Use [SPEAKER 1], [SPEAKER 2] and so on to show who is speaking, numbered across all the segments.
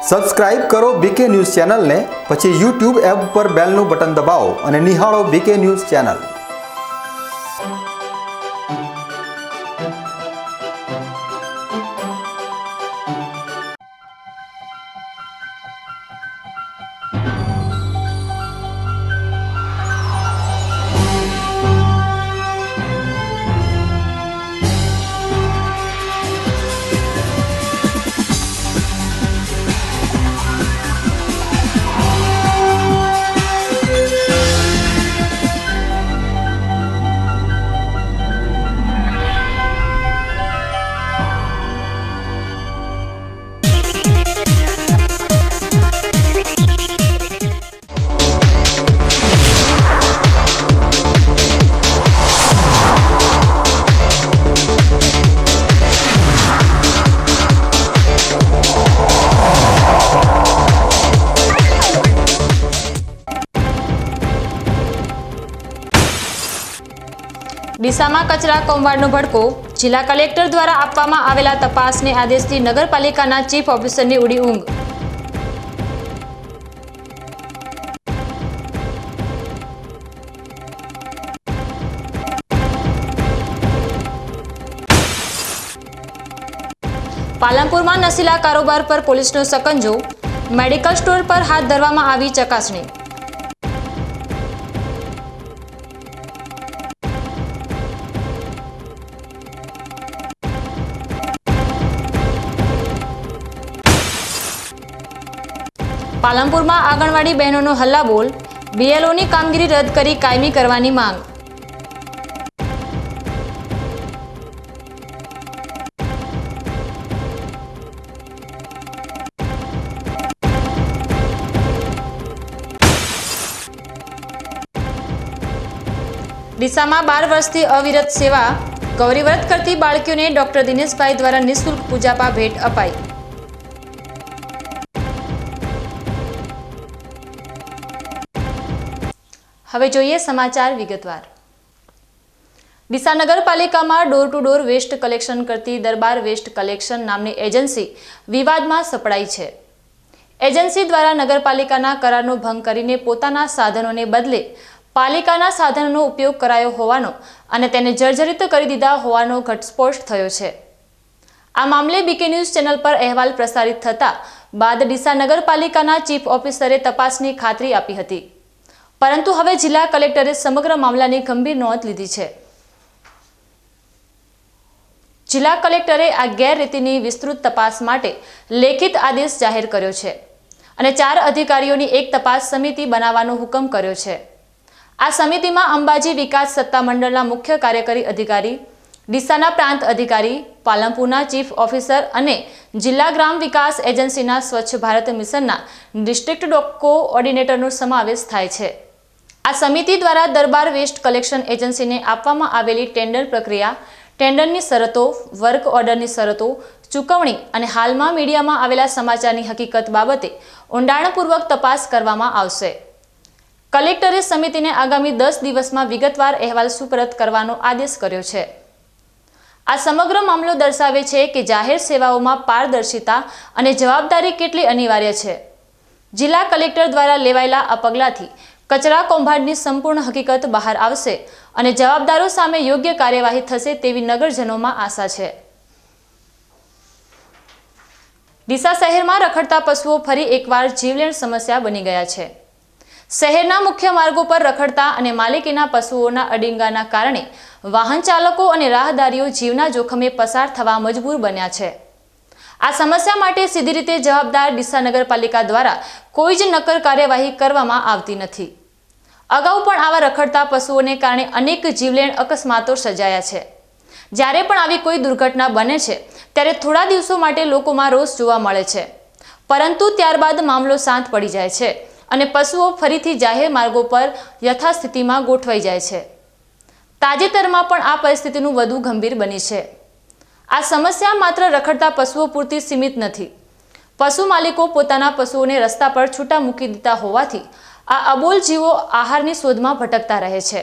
[SPEAKER 1] Subscribe કરો બીકે news ચેનલને, પછી YouTube એપ પર બેલનું બટન દબાવો અને નિહાળો બીકે ન્યૂઝ ચેનલ।
[SPEAKER 2] ડીસામાં કચરા કૌભાંડનો ભડકો। જિલ્લા કલેક્ટર દ્વારા આપવામાં આવેલા તપાસને આદેશથી નગરપાલિકાના ચીફ ઓફિસરની ઉડી ઊંઘ। પાલનપુરમાં નશીલા કારોબાર પર પોલીસનો સકંજો। મેડિકલ સ્ટોર પર હાથ ધરવામાં આવી ચકાસણી। પાલનપુરમાં આંગણવાડી બહેનોનો હલ્લાબોલ। બીએલઓની કામગીરી રદ કરી કાયમી કરવાની માંગ। ડીસામાં 12 વર્ષથી અવિરત સેવા ગૌરી વ્રત કરતી બાળકીઓને ડોક્ટર દિનેશભાઈ દ્વારા નિઃશુલ્ક પૂજાપા ભેટ અપાઈ। હવે જોઈએ સમાચાર વિગતવાર। ડીસા નગરપાલિકામાં door to door waste collection કરતી દરબાર વેસ્ટ કલેક્શન નામની એજન્સી વિવાદમાં સપડાઈ છે। એજન્સી દ્વારા નગરપાલિકાના કરારનો ભંગ કરીને પોતાના સાધનોને બદલે પાલિકાના સાધનોનો ઉપયોગ કરાયો હોવાનો અને તેને જર્જરિત કરી દીધા હોવાનો ઘટસ્ફોટ થયો છે। આ મામલે બીકે ન્યૂઝ ચેનલ પર અહેવાલ પ્રસારિત થતા બાદ ડીસા નગરપાલિકાના ચીફ ઓફિસરે તપાસની ખાતરી આપી હતી, પરંતુ હવે જિલ્લા કલેક્ટરે સમગ્ર મામલાની ગંભીર નોંધ લીધી છે। જિલ્લા કલેક્ટરે આ ગેરરીતિની વિસ્તૃત તપાસ માટે લેખિત આદેશ જાહેર કર્યો છે અને 4 અધિકારીઓની એક તપાસ સમિતિ બનાવવાનો હુકમ કર્યો છે। આ સમિતિમાં અંબાજી વિકાસ સત્તામંડળના મુખ્ય કાર્યકારી અધિકારી, ડીસાના પ્રાંત અધિકારી, પાલનપુરના ચીફ ઓફિસર અને જિલ્લા ગ્રામ વિકાસ એજન્સીના સ્વચ્છ ભારત મિશનના ડિસ્ટ્રિક્ટ કોઓર્ડિનેટરનો સમાવેશ થાય છે। આ સમિતિ દ્વારા દરબાર વેસ્ટ કલેક્શન એજન્સીને આપવામાં આવેલી ટેન્ડર પ્રક્રિયા, ટેન્ડરની શરતો, વર્ક ઓર્ડરની શરતો, ચૂકવણી અને હાલમાં મીડિયામાં આવેલા સમાચારની હકીકત બાબતે ઊંડાણપૂર્વક તપાસ કરવામાં આવશે। કલેક્ટરે સમિતિને આગામી 10 દિવસમાં વિગતવાર અહેવાલ સુપરત કરવાનો આદેશ કર્યો છે। આ સમગ્ર મામલો દર્શાવે છે કે જાહેર સેવાઓમાં પારદર્શિતા અને જવાબદારી કેટલી અનિવાર્ય છે। જિલ્લા કલેક્ટર દ્વારા લેવાયેલા આ પગલાંથી કચરા કૌભાંડની સંપૂર્ણ હકીકત બહાર આવશે અને જવાબદારો સામે યોગ્ય કાર્યવાહી થશે તેવી નગરજનોમાં આશા છે। ડીસા શહેરમાં રખડતા પશુઓ ફરી એકવાર જીવલેણ સમસ્યા બની ગયા છે। શહેરના મુખ્ય માર્ગો પર રખડતા અને માલિકીના પશુઓના અડિંગાના કારણે વાહન ચાલકો અને રાહદારીઓ જીવના જોખમે પસાર થવા મજબૂર બન્યા છે। આ સમસ્યા માટે સીધી રીતે જવાબદાર ડીસા નગરપાલિકા દ્વારા કોઈ જ નક્કર કાર્યવાહી કરવામાં આવતી નથી। અગાઉ પણ આવા રખડતા પશુઓને કારણે અનેક જીવલેણ અકસ્માતો સર્જાયા છે। જ્યારે પણ આવી કોઈ દુર્ઘટના બને છે ત્યારે થોડા દિવસો માટે લોકોમાં રોષ જોવા મળે છે, પરંતુ ત્યારબાદ મામલો શાંત પડી જાય છે અને પશુઓ ફરીથી જાહેર માર્ગો પર યથાસ્થિતિમાં ગોઠવાઈ જાય છે। તાજેતરમાં પણ આ પરિસ્થિતિનું વધુ ગંભીર બની છે। આ સમસ્યા માત્ર રખડતા પશુઓ પૂરતી સીમિત નથી। પશુ માલિકો પોતાના પશુઓને રસ્તા પર છૂટા મૂકી દેતા હોવાથી આ અબોલ જીવો આહારની શોધમાં ભટકતા રહે છે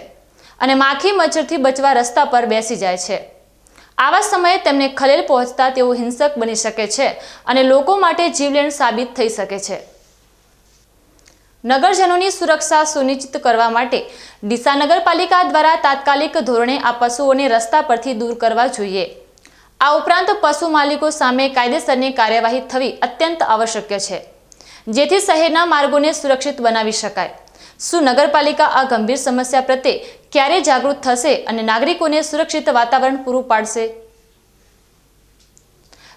[SPEAKER 2] અને માખી મચ્છરથી બચવા રસ્તા પર બેસી જાય છે। આવા સમયે તેમને ખલેલ પહોંચતા તેઓ હિંસક બની શકે છે અને લોકો માટે જીવલેણ સાબિત થઈ શકે છે। નગરજનોની સુરક્ષા સુનિશ્ચિત કરવા માટે ડીસા નગરપાલિકા દ્વારા તાત્કાલિક ધોરણે આ પશુઓને રસ્તા પરથી દૂર કરવા જોઈએ। આ ઉપરાંત પશુ માલિકો સામે કાયદેસરની કાર્યવાહી થવી અત્યંત આવશ્યક છે, જેથી શહેરના માર્ગોને સુરક્ષિત બનાવી શકાય। શું નગરપાલિકા આ ગંભીર સમસ્યા પ્રત્યે ક્યારે જાગૃત થશે અને નાગરિકોને સુરક્ષિત વાતાવરણ પૂરું પાડશે?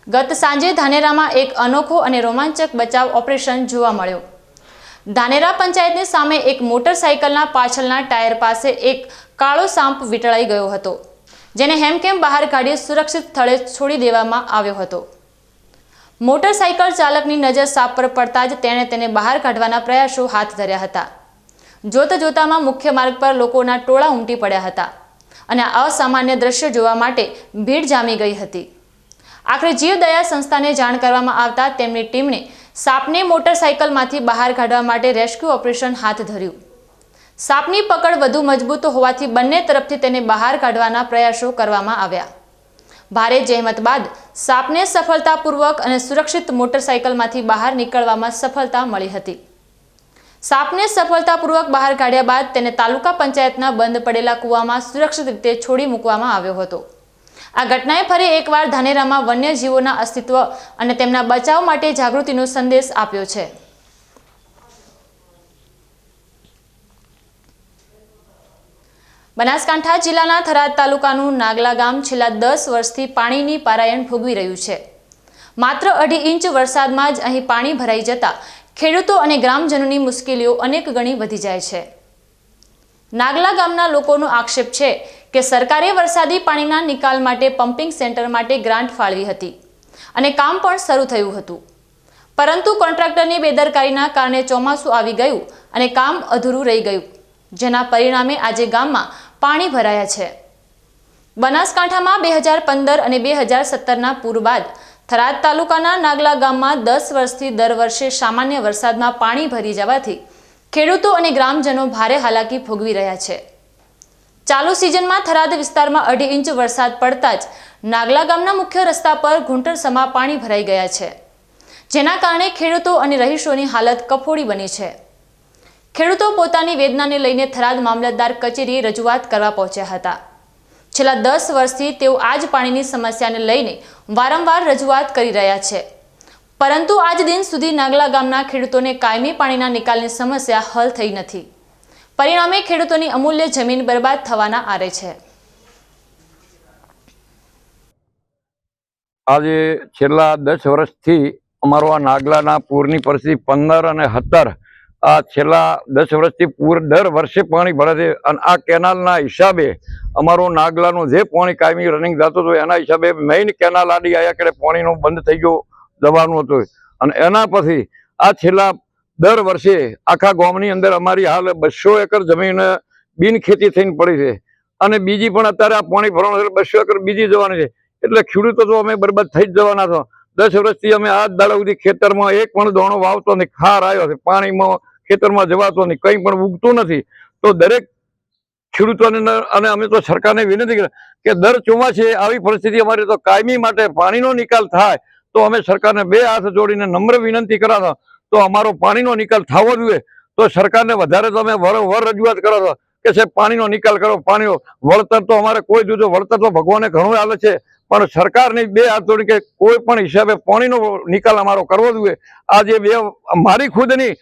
[SPEAKER 2] ગત સાંજે ધાનેરામાં એક અનોખો અને રોમાંચક બચાવ ઓપરેશન જોવા મળ્યો। ધાનેરા પંચાયતની સામે એક મોટરસાયકલના પાછળના ટાયર પાસે એક કાળો સાંપ વીંટળાઈ ગયો હતો, જેને હેમખેમ બહાર કાઢી સુરક્ષિત સ્થળે છોડી દેવામાં આવ્યો હતો। મોટરસાયકલ ચાલકની નજર સાપ પર પડતા જ તેણે તેને બહાર કાઢવાના પ્રયાસો હાથ ધર્યા હતા। જોત જોતામાં મુખ્ય માર્ગ પર લોકોના ટોળા ઉમટી પડ્યા હતા અને આ અસામાન્ય દ્રશ્ય જોવા માટે ભીડ જામી ગઈ હતી। આખરે જીવદયા સંસ્થાને જાણ કરવામાં આવતા તેમની ટીમને સાપને મોટરસાયકલમાંથી બહાર કાઢવા માટે રેસ્ક્યુ ઓપરેશન હાથ ધર્યું। સાપની પકડ વધુ મજબૂત હોવાથી બંને તરફથી તેને બહાર કાઢવાના પ્રયાસો કરવામાં આવ્યા। ભારે જહેમત બાદ સાપને સફળતાપૂર્વક અને સુરક્ષિત મોટરસાયકલમાંથી બહાર નીકળવામાં સફળતા મળી હતી। સાપને સફળતાપૂર્વક બહાર કાઢ્યા બાદ તેને તાલુકા પંચાયતના બંધ પડેલા કૂવામાં સુરક્ષિત રીતે છોડી મૂકવામાં આવ્યો હતો। આ ઘટનાએ ફરી એકવાર ધાનેરામાં વન્યજીવોના અસ્તિત્વ અને તેમના બચાવ માટે જાગૃતિનો સંદેશ આપ્યો છે। બનાસકાંઠા જિલ્લાના થરાદ તાલુકાનું નાગલા ગામ છેલ્લા 10 વર્ષથી પાણીની પારાયણ ભોગવી રહ્યું છે। માત્ર 2.5 ઇંચ વરસાદમાં જ અહીં પાણી ભરાઈ જતા ખેડૂતો અને ગ્રામજનોની મુશ્કેલીઓ અનેક ગણી વધી જાય છે। નાગલા ગામના લોકોનો આક્ષેપ છે કે સરકારે વરસાદી પાણીના નિકાલ માટે પમ્પિંગ સેન્ટર માટે ગ્રાન્ટ ફાળવી હતી અને કામ પણ શરૂ થયું હતું, પરંતુ કોન્ટ્રાક્ટરની બેદરકારીના કારણે ચોમાસું આવી ગયું અને કામ અધૂરું રહી ગયું, જેના પરિણામે આજે ગામમાં પાણી ભરાયા છે। બનાસકાંઠામાં 2015 અને 2017ના પૂર બાદ થરાદ તાલુકાના નાગલા ગામમાં 10 વર્ષથી દર વર્ષે સામાન્ય વરસાદમાં પાણી ભરી જવાથી ખેડૂતો અને ગ્રામજનો ભારે હાલાકી ભોગવી રહ્યા છે। ચાલુ સિઝનમાં થરાદ વિસ્તારમાં 2.5 ઇંચ વરસાદ પડતા જ નાગલા ગામના મુખ્ય રસ્તા પર ઘૂંટણસમા પાણી ભરાઈ ગયા છે, જેના કારણે ખેડૂતો અને રહીશોની હાલત કફોડી બની છે। ખેડૂતો પોતાની વેદનાને લઈને થરાદ મામલતદાર કચેરીએ રજૂઆત કરવા પહોંચ્યા હતા। છેલ્લા 10 વર્ષથી તેઓ આ જ પાણીની સમસ્યાને લઈને વારંવાર રજૂઆત કરી રહ્યા છે, પરંતુ આજ દિન સુધી નાગલા ગામના ખેડૂતોને કાયમી પાણીના નિકાલની સમસ્યા હલ થઈ નથી। પરિણામે ખેડૂતોની અમૂલ્ય જમીન બરબાદ થવાના આરે છે।
[SPEAKER 3] આજે છેલ્લા 10 વર્ષથી અમારો આ નાગલાના પૂરની પરિસ્થિતિ 15 અને 17 આ છેલ્લા 10 વર્ષથી પૂર દર વર્ષે પાણી ભરે છે અને આ કેનાલના હિસાબે અમારો નાગલાનું જે પાણી કાયમી રનિંગ જતું હતું એના હિસાબે મેઇન કેનાલ આડી આવ્યા કે પાણીનું બંધ થઈ ગયું દવાનું હતું અને એના પછી આ છેલ્લા દર વર્ષે આખા ગામની અંદર અમારી હાલ 200 એકર જમીન બિનખેતી થઈને પડી છે અને બીજી પણ અત્યારે આ પાણી ભરવાનું એટલે 200 એકર બીજી જવાની છે, એટલે ખેડૂતો તો અમે બરબાદ થઈ જ જવાના છો। 10 વર્ષથી અમે આ દાડા સુધી ખેતરમાં એક પણ દાણો વાવતો નહીં, ખાર આવ્યો છે, પાણીમાં ખેતરમાં જવાતો નહીં, કંઈ પણ ઉગતું નથી। તો દરેક ખેડૂતોને અને અમે તો સરકારને વિનંતી કરી કે દર ચોમાસે આવી પરિસ્થિતિ અમારી તો કાયમી માટે પાણીનો નિકાલ થાય તો અમે સરકારને 2 હાથ જોડીને નમ્ર વિનંતી કરાતો તો અમારો પાણીનો નિકાલ થવો જોઈએ। તો સરકારને વધારે તો અમે વર રજૂઆત કરો છો કે સાહેબ પાણીનો નિકાલ કરો, પાણીનો વળતર તો અમારે કોઈ દીધું, વળતર તો ભગવાને ઘણું આલે છે, પણ સરકારની 2 હાથ જોડી કે કોઈ પણ હિસાબે પાણીનો નિકાલ અમારો કરવો જોઈએ। આજે મારી ખુદની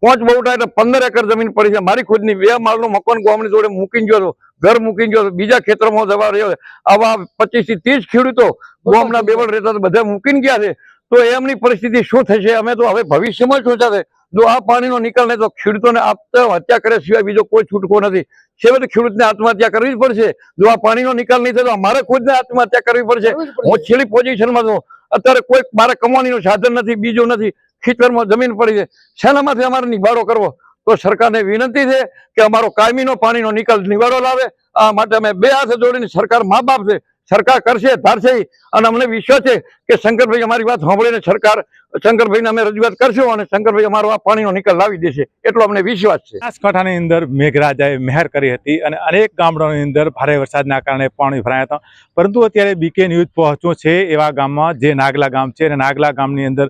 [SPEAKER 3] 5 બોટા એટલે 15 એકર જમીન પડી છે, મારી ખુદની 2 માળનું મકાન ગામની જોડે મૂકીને ગયો હતો, ઘર મૂકીને ગયો હતો, બીજા ખેતરમાં જવા રહ્યો છે। આવા 25 થી 30 ખેડૂતો ગામના બેવડ રહેતા બધા મૂકીને ગયા છે, તો એમની પરિસ્થિતિ શું થશે? અમે તો હવે ભવિષ્યમાં શું થશે જો આ પાણીનો નિકાલ નહીં તો ખેડૂતોને આત્મહત્યા કરે સિવાય બીજો કોઈ છૂટકો નથી। છેવટે ખેડૂતને આત્મહત્યા કરવી જ પડશે। જો આ પાણીનો નિકાલ નહીં થાય તો અમારે ખુદને આત્મહત્યા કરવી પડશે। હું છેલ્લી પોઝિશનમાં છું, અત્યારે કોઈ મારે કમાણીનું સાધન નથી, બીજું નથી, ખેતરમાં જમીન પડી છે, શેનામાંથી અમારે નિવાડો કરવો? તો સરકારને વિનંતી છે કે અમારો કાયમીનો પાણીનો નિકાલ નિવાડો લાવે। આ માટે અમે 2 હાથ જોડીને સરકાર મા બાપ છે, સરકાર કરશે ધારશે અને અમને વિશ્વાસ છે કે શંકરભાઈ અમારી વાત સાંભળીને શંકરભાઈને અમે રજૂઆત કરશું અને શંકરભાઈ અમારો આ પાણીનો નિકાલ લાવી દેશે એટલો અમને વિશ્વાસ છે।
[SPEAKER 4] બનાસકાંઠાની અંદર મેઘરાજાએ મહેર કરી હતી અને અનેક ગામડાઓની અંદર ભારે વરસાદના કારણે પાણી ભરાયા હતા, પરંતુ અત્યારે બીકે ન્યૂઝ પહોંચ્યો છે એવા ગામમાં જે નાગલા ગામ છે અને નાગલા ગામની અંદર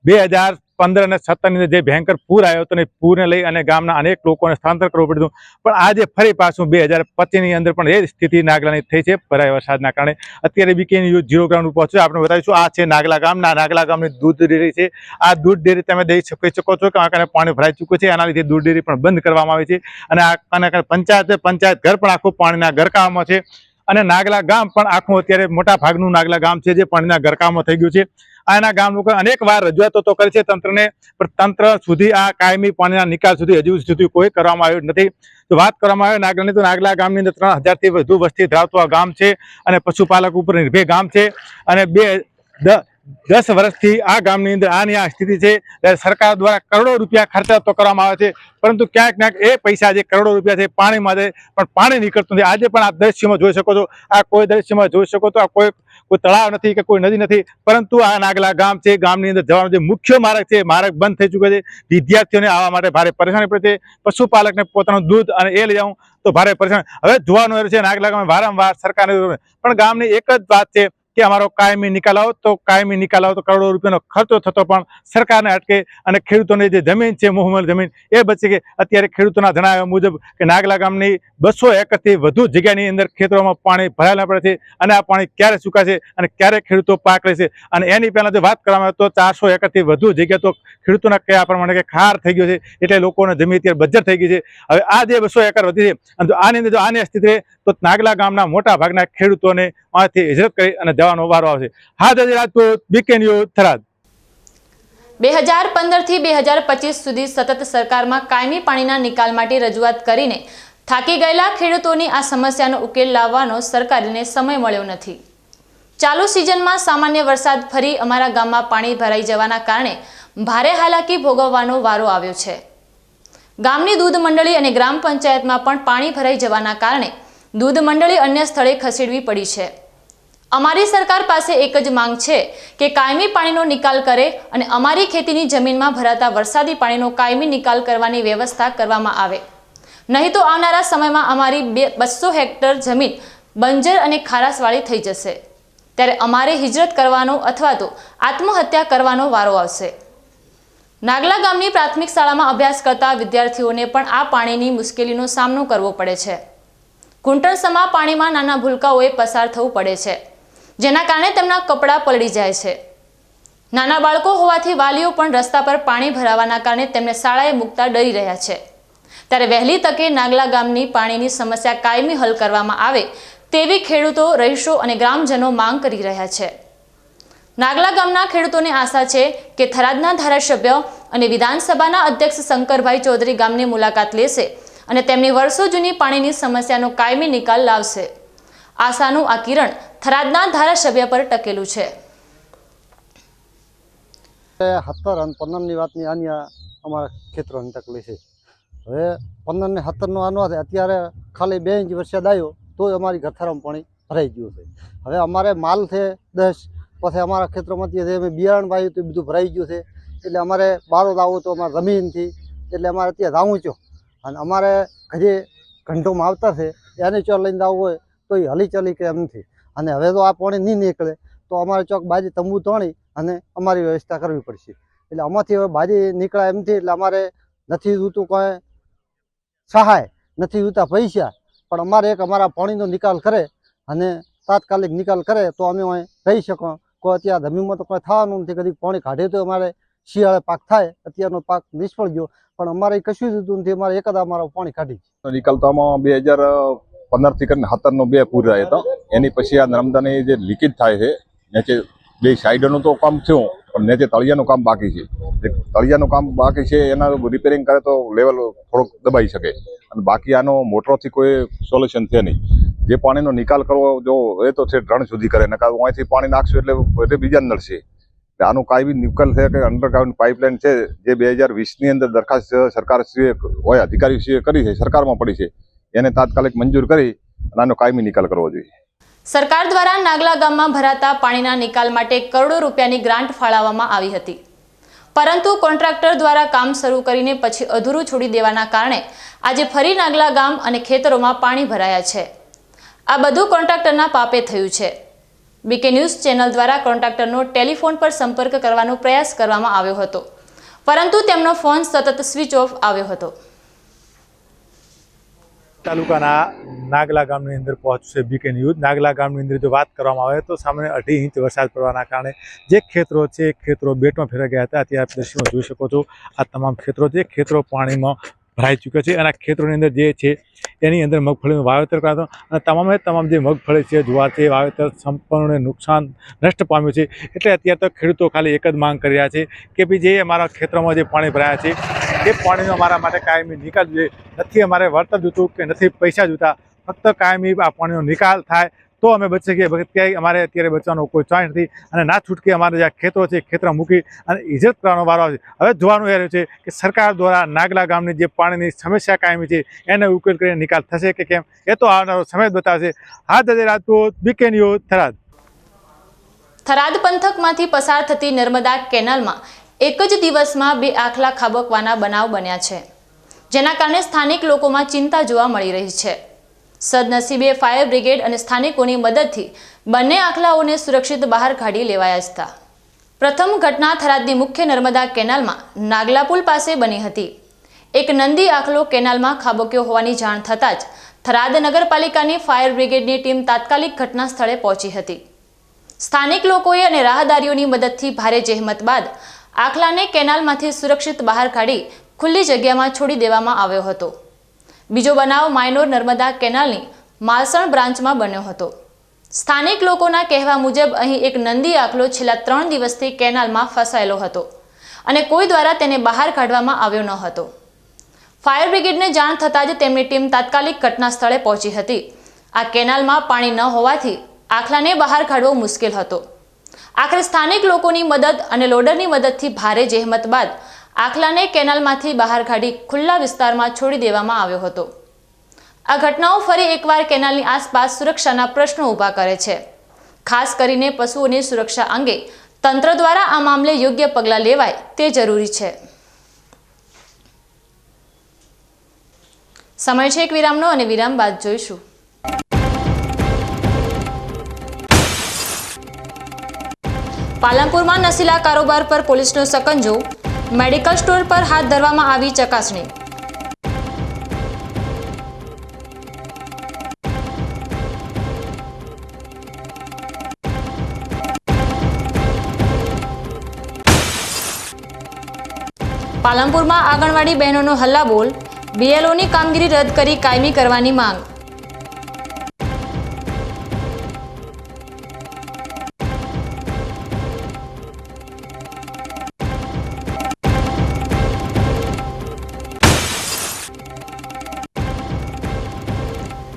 [SPEAKER 4] 2015 અને 17ની અંદર જે ભયંકર પૂર આવ્યો હતો ને પૂરને લઈ અને ગામના અનેક લોકોને સ્થળાંતર કરવું પડ્યું, પણ આજે ફરી પાછું 2025ની અંદર પણ એ સ્થિતિ નાગલાની થઈ છે ભારે વરસાદના કારણે। અત્યારે બીકે ન્યૂઝ 0 ગ્રાઉન્ડ ઉપર પહોંચ્યો, આપણે બતાવીશું આ છે નાગલા ગામની દૂધ ડેરી છે। આ દૂધ ડેરી તમે જોઈ શકો છો કે આ પાણી ભરાઈ ચૂક્યું છે, આના લીધે દૂધ ડેરી પણ બંધ કરવામાં આવી છે અને આ પંચાયત ઘર પણ આખું પાણીના ગરકાવમાં છે અને નાગલા ગામ પણ આખું અત્યારે મોટા ભાગનું નાગલા ગામ છે જે પાણીના ગરકાવમાં થઈ ગયું છે। આના ગામ લોકો અનેક વાર રજૂઆતો તો કરી છે તંત્રને, પણ તંત્ર સુધી આ કાયમી પાણીના નિકાલ સુધી હજુ સુધી કોઈ કરવામાં આવ્યું નથી। તો વાત કરવામાં આવે નાગલાની, તો નાગલા ગામની અંદર 3000થી વધુ વસ્તી ધરાવતું આ ગામ છે અને પશુપાલક ઉપર નિર્ભય ગામ છે અને 10 વર્ષથી આ ગામની અંદર આની આ સ્થિતિ છે। સરકાર દ્વારા કરોડો રૂપિયા ખર્ચા તો કરવામાં આવે છે, પરંતુ ક્યાંક એ પૈસા જે કરોડો રૂપિયા છે પાણીમાં છે, પણ પાણી નીકળતું નથી। આજે પણ આ દ્રશ્યમાં જોઈ શકો છો, આ કોઈ દ્રશ્યમાં જોઈ શકો તો આ કોઈ તળાવ નથી કે કોઈ નદી નથી, પરંતુ આ નાગલા ગામ છે, ગામની અંદર જવાનો જે મુખ્ય માર્ગ છે માર્ગ બંધ થઈ ચૂક્યો છે। વિદ્યાર્થીઓને આવવા માટે ભારે પરેશાની પડે છે, પશુપાલકને પોતાનું દૂધ અને એ લઈ જવું તો ભારે પરેશાની। હવે જોવાનું એ છે નાગલા ગામે વારંવાર સરકારને પણ ગામની એક જ વાત છે કે અમારો કાયમી નિકાલ આવો તો કરોડો રૂપિયાનો ખર્ચો થતો પણ સરકારને અટકે અને ખેડૂતોની જે જમીન છે મોહમલ જમીન એ બચે કે અત્યારે ખેડૂતોના જણાવ્યા મુજબ કે નાગલા ગામની 200 એકરથી વધુ જગ્યાની અંદર ખેતરોમાં પાણી ભરાયેલા પડે છે અને આ પાણી ક્યારે સુકાશે અને ક્યારે ખેડૂતો પાક લેશે। અને એની પહેલા જો વાત કરવામાં આવે તો 400 એકરથી વધુ જગ્યા તો ખેડૂતોના કયા પ્રમાણે કે ખાર થઈ ગયો છે, એટલે લોકોને જમીન અત્યારે બજ્જર થઈ ગઈ છે। હવે આ જે 200 એકર વધી છે અને જો આની અંદર જો આની સ્થિતિ તો નાગલા ગામના મોટા ભાગના ખેડૂતોને આથી હિજરત કરી અને જવાનો વારો આવશે। હા દાદી રાજપૂત, બીકે ન્યૂઝ, થરાદ।
[SPEAKER 2] 2015 થી 2025 સુધી સતત સરકારમાં કાયમી પાણીના નિકાલ માટે રજૂઆત કરીને થાકી ગયેલા ખેડૂતોની આ સમસ્યાનો ઉકેલ લાવવાનો સરકારને સમય મળ્યો નથી। ચાલુ સિઝનમાં સામાન્ય વરસાદ ફરી અમારા ગામમાં પાણી ભરાઈ જવાના કારણે ભારે હાલાકી ભોગવવાનો વારો આવ્યો છે। ગામની દૂધ મંડળી અને ગ્રામ પંચાયતમાં પણ પાણી ભરાઈ જવાના કારણે દૂધ મંડળી અન્ય સ્થળે ખસેડવી પડી છે। અમારી સરકાર પાસે એક જ માંગ છે કે કાયમી પાણીનો નિકાલ કરે અને અમારી ખેતીની જમીનમાં ભરાતા વરસાદી પાણીનો કાયમી નિકાલ કરવાની વ્યવસ્થા કરવામાં આવે, નહીં તો આવનારા સમયમાં અમારી 200 હેક્ટર જમીન બંજર અને ખારાશવાળી થઈ જશે, ત્યારે અમારે હિજરત કરવાનો અથવા તો આત્મહત્યા કરવાનો વારો આવશે। નાગલા ગામની પ્રાથમિક શાળામાં અભ્યાસ કરતા વિદ્યાર્થીઓને પણ આ પાણીની મુશ્કેલીનો સામનો કરવો પડે છે। ઘૂંટણસમા પાણીમાં નાના ભૂલકાઓએ પસાર થવું પડે છે, જેના કારણે તેમના કપડાં પલળી જાય છે। નાના બાળકો હોવાથી વાલીઓ પણ રસ્તા પર પાણી ભરાવાના કારણે તેમને શાળાએ મૂકતા ડરી રહ્યા છે, ત્યારે વહેલી તકે નાગલા ગામની પાણીની સમસ્યા કાયમી હલ કરવામાં આવે તેવી ખેડૂતો, રહીશો અને ગ્રામજનો માંગ કરી રહ્યા છે। નાગલા ગામના ખેડૂતોને આશા છે કે થરાદના ધારાસભ્ય અને વિધાનસભાના અધ્યક્ષ શંકરભાઈ ચૌધરી ગામની મુલાકાત લેશે અને તેમની વર્ષો જૂની પાણીની સમસ્યાનો કાયમી નિકાલ લાવશે। આશાનું આ કિરણ થરાદના ધારાસભ્ય પર ટકેલું છે।
[SPEAKER 5] 17 અને 15ની વાતની આની અમારા ખેતરોની તકલીફ છે। હવે 15 ને 17નો આનો છે, અત્યારે ખાલી 2 ઇંચ વરસાદ આવ્યો તો અમારી ગથારામાં પાણી ભરાઈ ગયું છે। હવે અમારે માલ છે 10, પછી અમારા ખેતરોમાંથી અમે બિયારણ વાવ્યું તો બધું ભરાઈ ગયું છે, એટલે અમારે બારો લાવવો તો અમારે જમીનથી, એટલે અમારે અત્યારે જાવું છો અને અમારે ઘરે ઘંટોમાં આવતા છે એને ચોર લઈને આવવું હોય તો એ હલી ચલી કે એમ નથી। અને હવે તો આ પાણી નહીં નીકળે તો અમારે ચોક બાજી તંબુ તોડી અને અમારી વ્યવસ્થા કરવી પડશે। એટલે આમાંથી હવે બાજી નીકળે એમ નથી, એટલે અમારે નથી જોતું કોઈ સહાય, નથી જોતા પૈસા, પણ અમારે એક અમારા પાણીનો નિકાલ કરે અને તાત્કાલિક નિકાલ કરે તો અમે અહીં રહી શકો। કોઈ અત્યારે જમીનમાં તો કોઈ થવાનું નથી, કદી પાણી કાઢે તો અમારે શિયાળે પાક થાય, અત્યારનો પાક નિષ્ફળ ગયો, પણ અમારે કશું જ હતું નથી, અમારે એક જ અમારું પાણી કાઢી
[SPEAKER 6] નિકાલ તો આમાં 2015 થી કરીને 17નો 2 પૂર આવ્યા હતા। એની પછી આ નર્મદાની જે લીકેજ થાય છે નીચે 2 સાઈડનું તો કામ થયું, પણ નીચે તળિયાનું કામ બાકી છે। તળિયાનું કામ બાકી છે, એના રિપેરિંગ કરે તો લેવલ થોડોક દબાઈ શકે, અને બાકી આનો મોટરથી કોઈ સોલ્યુશન છે નહીં। જે પાણીનો નિકાલ કરવો જો એ તો છે રણ સુધી કરે, ને કાં અહીંથી પાણી નાખશું એટલે બીજા નડશે। આનું કાયમી નિકાલ છે કે અંડરગ્રાઉન્ડ પાઇપલાઇન છે જે 2020ની અંદર દરખાસ્ત સરકારશ્રીએ હોય અધિકારીશ્રીએ કરી છે, સરકારમાં પડી છે, એને તાત્કાલિક મંજૂર કરી અને આનો કાયમી નિકાલ કરવો જોઈએ।
[SPEAKER 2] સરકાર દ્વારા નાગલા ગામમાં ભરાતા પાણીના નિકાલ માટે કરોડો રૂપિયાની ગ્રાન્ટ ફાળવવામાં આવી હતી, પરંતુ કોન્ટ્રાક્ટર દ્વારા કામ શરૂ કરીને પછી અધૂરું છોડી દેવાના કારણે આજે ફરી નાગલા ગામ અને ખેતરોમાં પાણી ભરાયા છે. આ બધું કોન્ટ્રાક્ટરના પાપે થયું છે. બીકે ન્યૂઝ ચેનલ દ્વારા કોન્ટ્રાક્ટરનો ટેલિફોન પર સંપર્ક કરવાનો પ્રયાસ કરવામાં આવ્યો હતો, પરંતુ તેમનો ફોન સતત સ્વિચ ઓફ આવ્યો હતો.
[SPEAKER 4] તાલુકાના નાગલા ગામની અંદર પહોંચ્યું છે બીકે ન્યૂઝ. નાગલા ગામની અંદર જો વાત કરવામાં આવે તો સામાન્ય 2.5 ઇંચ વરસાદ પડવાના કારણે જે ખેતરો છે ખેતરો બેટમાં ફેરવાઈ ગયા હતા. અત્યારે આપ દ્રશ્યમાં જોઈ શકો છો આ તમામ ખેતરો છે, ખેતરો પાણીમાં ભરાઈ ચૂક્યા છે અને આ ખેતરોની અંદર જે છે એની અંદર મગફળીનું વાવેતર કરાતો અને તમામ જે મગફળી છે, જુવાર છે, વાવેતર સંપૂર્ણ નુકસાન નષ્ટ પામ્યું છે. એટલે અત્યારે તો ખેડૂતો ખાલી એક જ માંગ કરી રહ્યા છે કે ભાઈ જે અમારા ખેતરોમાં જે પાણી ભરાયા છે એ પાણીનો અમારા માટે કાયમી નિકાલ જોઈએ. નથી અમારે વળતર જોતું કે નથી પૈસા જોતા, ફક્ત કાયમી આ પાણીનો નિકાલ થાય તો અમે બચી શકીએ. ક્યાંય અમારે અત્યારે બચવાનો કોઈ ચાન્સ નથી અને ના છૂટકે અમારે જે ખેતરો છે ખેતરો મૂકી અને ઇજ્જત કરવાનો વારો આવે છે. હવે જોવાનું એ રહ્યું છે કે સરકાર દ્વારા નાગલા ગામની જે પાણીની સમસ્યા કાયમી છે એને ઉકેલ કરીને નિકાલ થશે કે કેમ, એ તો આવનારો સમય જ બતાવશે. હાથ અજય રાજપૂત, બીકે ન્યૂઝ, થરાદ.
[SPEAKER 2] થરાદ પંથકમાંથી પસાર થતી નર્મદા કેનાલમાં એક જ દિવસમાં 2 આખલા ખાબકવાના બનાવ બન્યા છે, જેના કારણે સ્થાનિક લોકોમાં ચિંતા જોવા મળી રહી છે. સદનસીબે ફાયર બ્રિગેડ અને સ્થાનિકોની મદદથી બંને આખલાઓને સુરક્ષિત બહાર કાઢી લેવાયા હતા. પ્રથમ ઘટના થરાદની મુખ્ય નર્મદા કેનાલમાં નાગલા પુલ પાસે બની હતી. એક નંદી આખલો કેનાલમાં ખાબક્યો હોવાની જાણ થતાં જ થરાદ નગરપાલિકાની ફાયર બ્રિગેડની ટીમ તાત્કાલિક ઘટના સ્થળે પહોંચી હતી. સ્થાનિક લોકોએ અને રાહદારીઓની મદદથી ભારે જહેમત બાદ આખલાને કેનાલમાંથી સુરક્ષિત બહાર કાઢી ખુલ્લી જગ્યામાં છોડી દેવામાં આવ્યો હતો. બીજો બનાવ માયનોર નર્મદા કેનાલની માલસણ બ્રાન્ચમાં બન્યો હતો. સ્થાનિક લોકોના કહેવા મુજબ અહીં એક નંદી આખલો છેલ્લા 3 દિવસથી કેનાલમાં ફસાયેલો હતો અને કોઈ દ્વારા તેને બહાર કાઢવામાં આવ્યો ન હતો. ફાયર બ્રિગેડને જાણ થતાં જ તેમની ટીમ તાત્કાલિક ઘટના સ્થળે પહોંચી હતી. આ કેનાલમાં પાણી ન હોવાથી આખલાને બહાર કાઢવો મુશ્કેલ હતો. આખરે સ્થાનિક લોકોની મદદ અને લોડરની મદદથી ભારે જહેમત બાદ આખલાને કેનાલમાંથી બહાર કાઢી ખુલ્લા વિસ્તારમાં છોડી દેવામાં આવ્યો હતો. આ ઘટનાઓ ફરી એકવાર કેનાલની આસપાસ સુરક્ષાના પ્રશ્નો ઊભા કરે છે. ખાસ કરીને પશુઓની સુરક્ષા અંગે તંત્ર દ્વારા આ મામલે યોગ્ય પગલાં લેવાય તે જરૂરી છે. સમય છે એક વિરામનો અને વિરામ બાદ જોઈશું. પાલનપુરમાં નશીલા કારોબાર પર પોલીસનો સકંજો, મેડિકલ સ્ટોર પર હાથ ધરવામાં આવી ચકાસણી. પાલનપુરમાં આંગણવાડી બહેનોનો હલ્લાબોલ, બીએલઓની કામગીરી રદ કરી કાયમી કરવાની માંગ.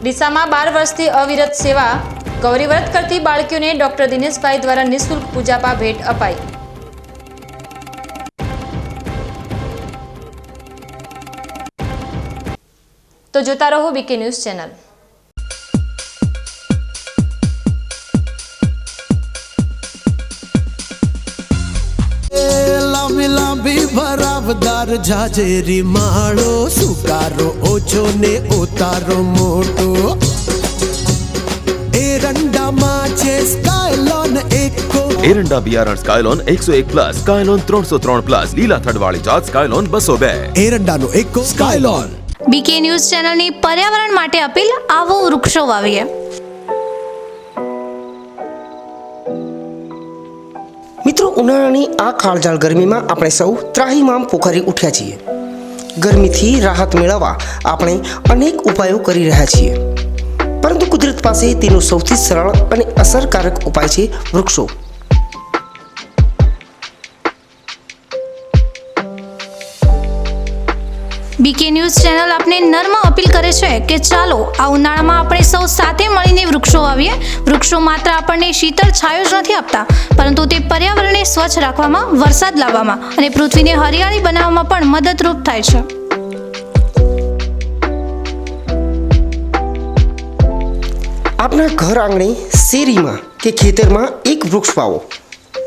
[SPEAKER 2] ડીસામાં 12 વર્ષથી અવિરત સેવા ગૌરી વ્રત કરતી બાળકીઓને ડોક્ટર દિનેશભાઈ દ્વારા નિઃશુલ્ક પૂજાપા ભેટ અપાઈ. તો જોતા રહો બીકે ન્યૂઝ ચેનલ.
[SPEAKER 7] લાંબી ભરાવદાર જાજેરી માળો, સુકારો ઓછો ને ઉતારો મોટો. એરંડામાં છે સ્કાયલોન એકો,
[SPEAKER 8] એરંડા બિયારણ સ્કાયલોન 101+, સ્કાયલોન 303+, લીલા થડવાળી જાત સ્કાયલોન 202.
[SPEAKER 7] એરંડાનો એકો સ્કાયલોન.
[SPEAKER 9] બીકે ન્યૂઝ ચેનલની પર્યાવરણ માટે અપીલ, આવો વૃક્ષો વાવીએ.
[SPEAKER 10] મિત્રો, ઉનાળાની આ કાળઝાળ ગરમીમાં આપણે સૌ ત્રાહિમામ પોકારી ઉઠ્યા છીએ. ગરમીથી રાહત મેળવવા આપણે અનેક ઉપાયો કરી રહ્યા છીએ, પરંતુ કુદરત પાસે તેનો સૌથી સરળ અને અસરકારક ઉપાય છે વૃક્ષો.
[SPEAKER 9] બીકે ન્યૂઝ ચેનલ આપને નર્મ અપીલ કરે છે કે ચાલો આ ઉનાળામાં આપણે સૌ સાથે મળીને વૃક્ષો વાવીએ. વૃક્ષો માત્ર આપણને શીતળ છાયો જ નથી આપતા, પરંતુ તે પર્યાવરણને સ્વચ્છ રાખવામાં, વરસાદ લાવવામાં અને પૃથ્વીને હરિયાળી બનાવવામાં પણ મદદરૂપ થાય છે.
[SPEAKER 10] આપના ઘર આંગણે, શેરીમાં કે ખેતરમાં એક વૃક્ષ વાવો,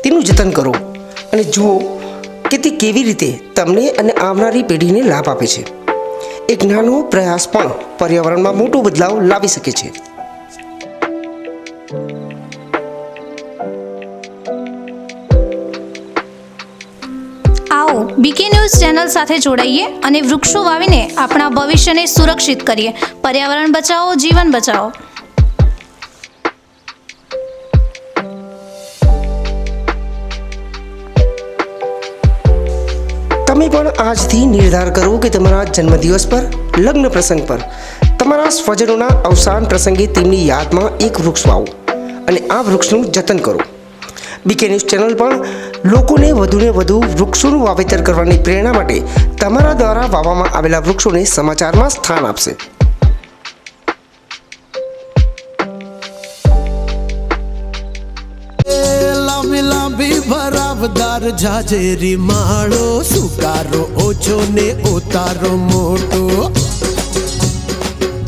[SPEAKER 10] તેનું જતન કરો અને જુઓ કે તે કેવી રીતે તમને અને આવનારી પેઢીને લાભ આપે છે. એક નાનો પ્રયાસ પણ પર્યાવરણમાં મોટો બદલાવ લાવી શકે છે.
[SPEAKER 9] આવો બીકે ન્યૂઝ ચેનલ સાથે જોડાઈએ અને વૃક્ષો વાવીને આપણા ભવિષ્યને સુરક્ષિત કરીએ. પર્યાવરણ બચાવો, જીવન બચાવો.
[SPEAKER 10] તમે પણ આજથી નિર્ધાર કરો કે તમારા જન્મદિવસ પર, લગ્ન પ્રસંગ પર, તમારા સ્વજનોના અવસાન પ્રસંગે તેમની યાદમાં એક વૃક્ષ વાવો અને આ વૃક્ષનું જતન કરો. બીકે ન્યૂઝ ચેનલ પણ લોકોને વધુને વધુ વૃક્ષોનું વાવેતર કરવાની પ્રેરણા માટે તમારા દ્વારા વાવવામાં આવેલા વૃક્ષોને સમાચારમાં સ્થાન આપશે.
[SPEAKER 7] લાંબી લાંબી ભરાવદાર જાજેરી માળો, સુકારો ઓછો ને ઉતારો મોટો.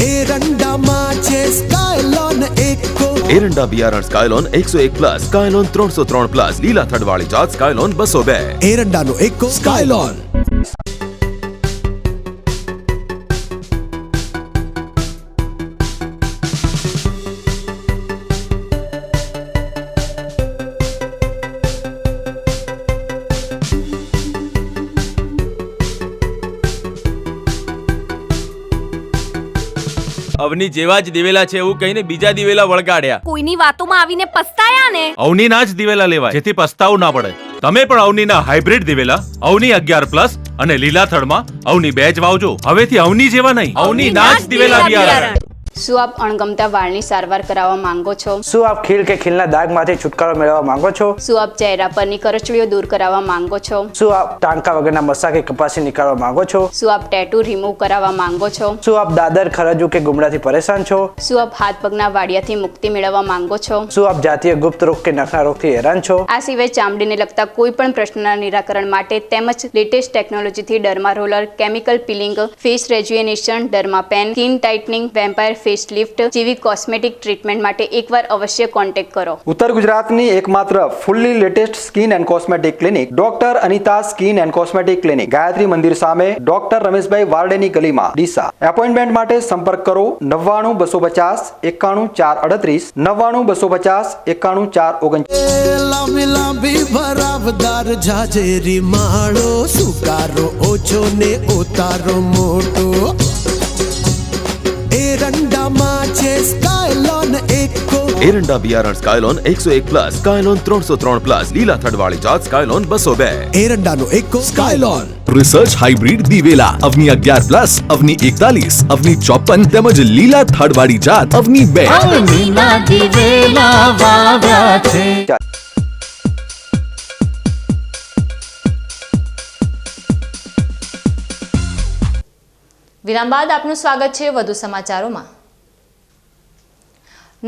[SPEAKER 7] એરંડામાં છે સ્કાયલોન એકો.
[SPEAKER 8] એરંડા બિયારણ સ્કાયલોન 101+, સ્કાયલોન 303+, લીલા થડવાળી જાત સ્કાયલોન 202.
[SPEAKER 7] એરંડાનો એકો સ્કાયલોન.
[SPEAKER 11] અવની જેવા જ દિવેલા છે એવું કહીને બીજા દિવેલા વળગાડ્યા.
[SPEAKER 12] કોઈની વાતોમાં આવીને પસ્તાયા ને.
[SPEAKER 11] અવનીના જ દિવેલા લેવાય જેથી પસ્તાવું ના પડે. તમે પણ અવનીના હાઇબ્રિડ દિવેલા અવની 11+ અને લીલા થડમાં અવની 2 જ વાવજો. હવેથી અવની જેવા નહીં, અવનીના જ દિવેલા બિયારણ.
[SPEAKER 12] શું આપ અણગમતા વાળની સારવાર કરાવવા માંગો છો?
[SPEAKER 13] શું આપ ખીલ કે ખીલના દાગમાંથી છુટકારો મેળવવા માંગો છો?
[SPEAKER 12] શું આપ ચહેરા પરની કરચલીઓ દૂર કરાવવા માંગો છો?
[SPEAKER 13] શું આપ ટાંકા વગરના મસા કે કપાસી નીકાળવા માંગો છો?
[SPEAKER 12] શું આપ ટેટુ રિમૂવ કરાવવા માંગો છો?
[SPEAKER 13] શું આપ દાદર, ખરજુ કે ગુમડાથી પરેશાન છો?
[SPEAKER 12] શું આપ હાથ પગના વાડિયાથી મુક્તિ મેળવવા માંગો છો?
[SPEAKER 13] શું આપ જાતીય ગુપ્ત રોગ કે નખના રોગથી હેરાન છો?
[SPEAKER 12] આ સિવાય ચામડીને લગતા કોઈ પણ પ્રશ્નના નિરાકરણ માટે તેમજ લેટેસ્ટ ટેકનોલોજીથી derma roller, chemical peeling, face rejuvenation, derma pen, skin tightening, vampire face lift જેવી કોસ્મેટિક ટ્રીટમેન્ટ માટે એકવાર અવશ્ય કોન્ટેક્ટ કરો.
[SPEAKER 1] ઉત્તર ગુજરાતની એકમાત્ર fully latest skin and cosmetic clinic doctor Anita skin and cosmetic clinic, Gayatri Mandir સામે, ડોક્ટર રમેશભાઈ વારડેની ગલીમાં, ડીસા. એપોઇન્ટમેન્ટ માટે સંપર્ક કરો 99 250 91 438, 99 250 91 439.
[SPEAKER 7] લાંબી લાંબી ભરાવદાર જાજેરી માળો, સુકારો ઓછો ને ઉતારો મોટો. એરંડામાં છે સ્કાયલોન એકો.
[SPEAKER 8] એરંડા બિયારણ સ્કાયલોન 101+, સ્કાયલોન 303+, લીલા થડવાળી જાત સ્કાયલોન 202.
[SPEAKER 7] એરંડાનો એકો સ્કાયલોન.
[SPEAKER 14] રિસર્ચ હાઇબ્રિડ દિવેલા અવની 11+, અવની 41, અવની 54 તેમજ લીલા થડવાળી જાત અવની 2.
[SPEAKER 2] વિરામ બાદ આપનું સ્વાગત છે વધુ સમાચારોમાં.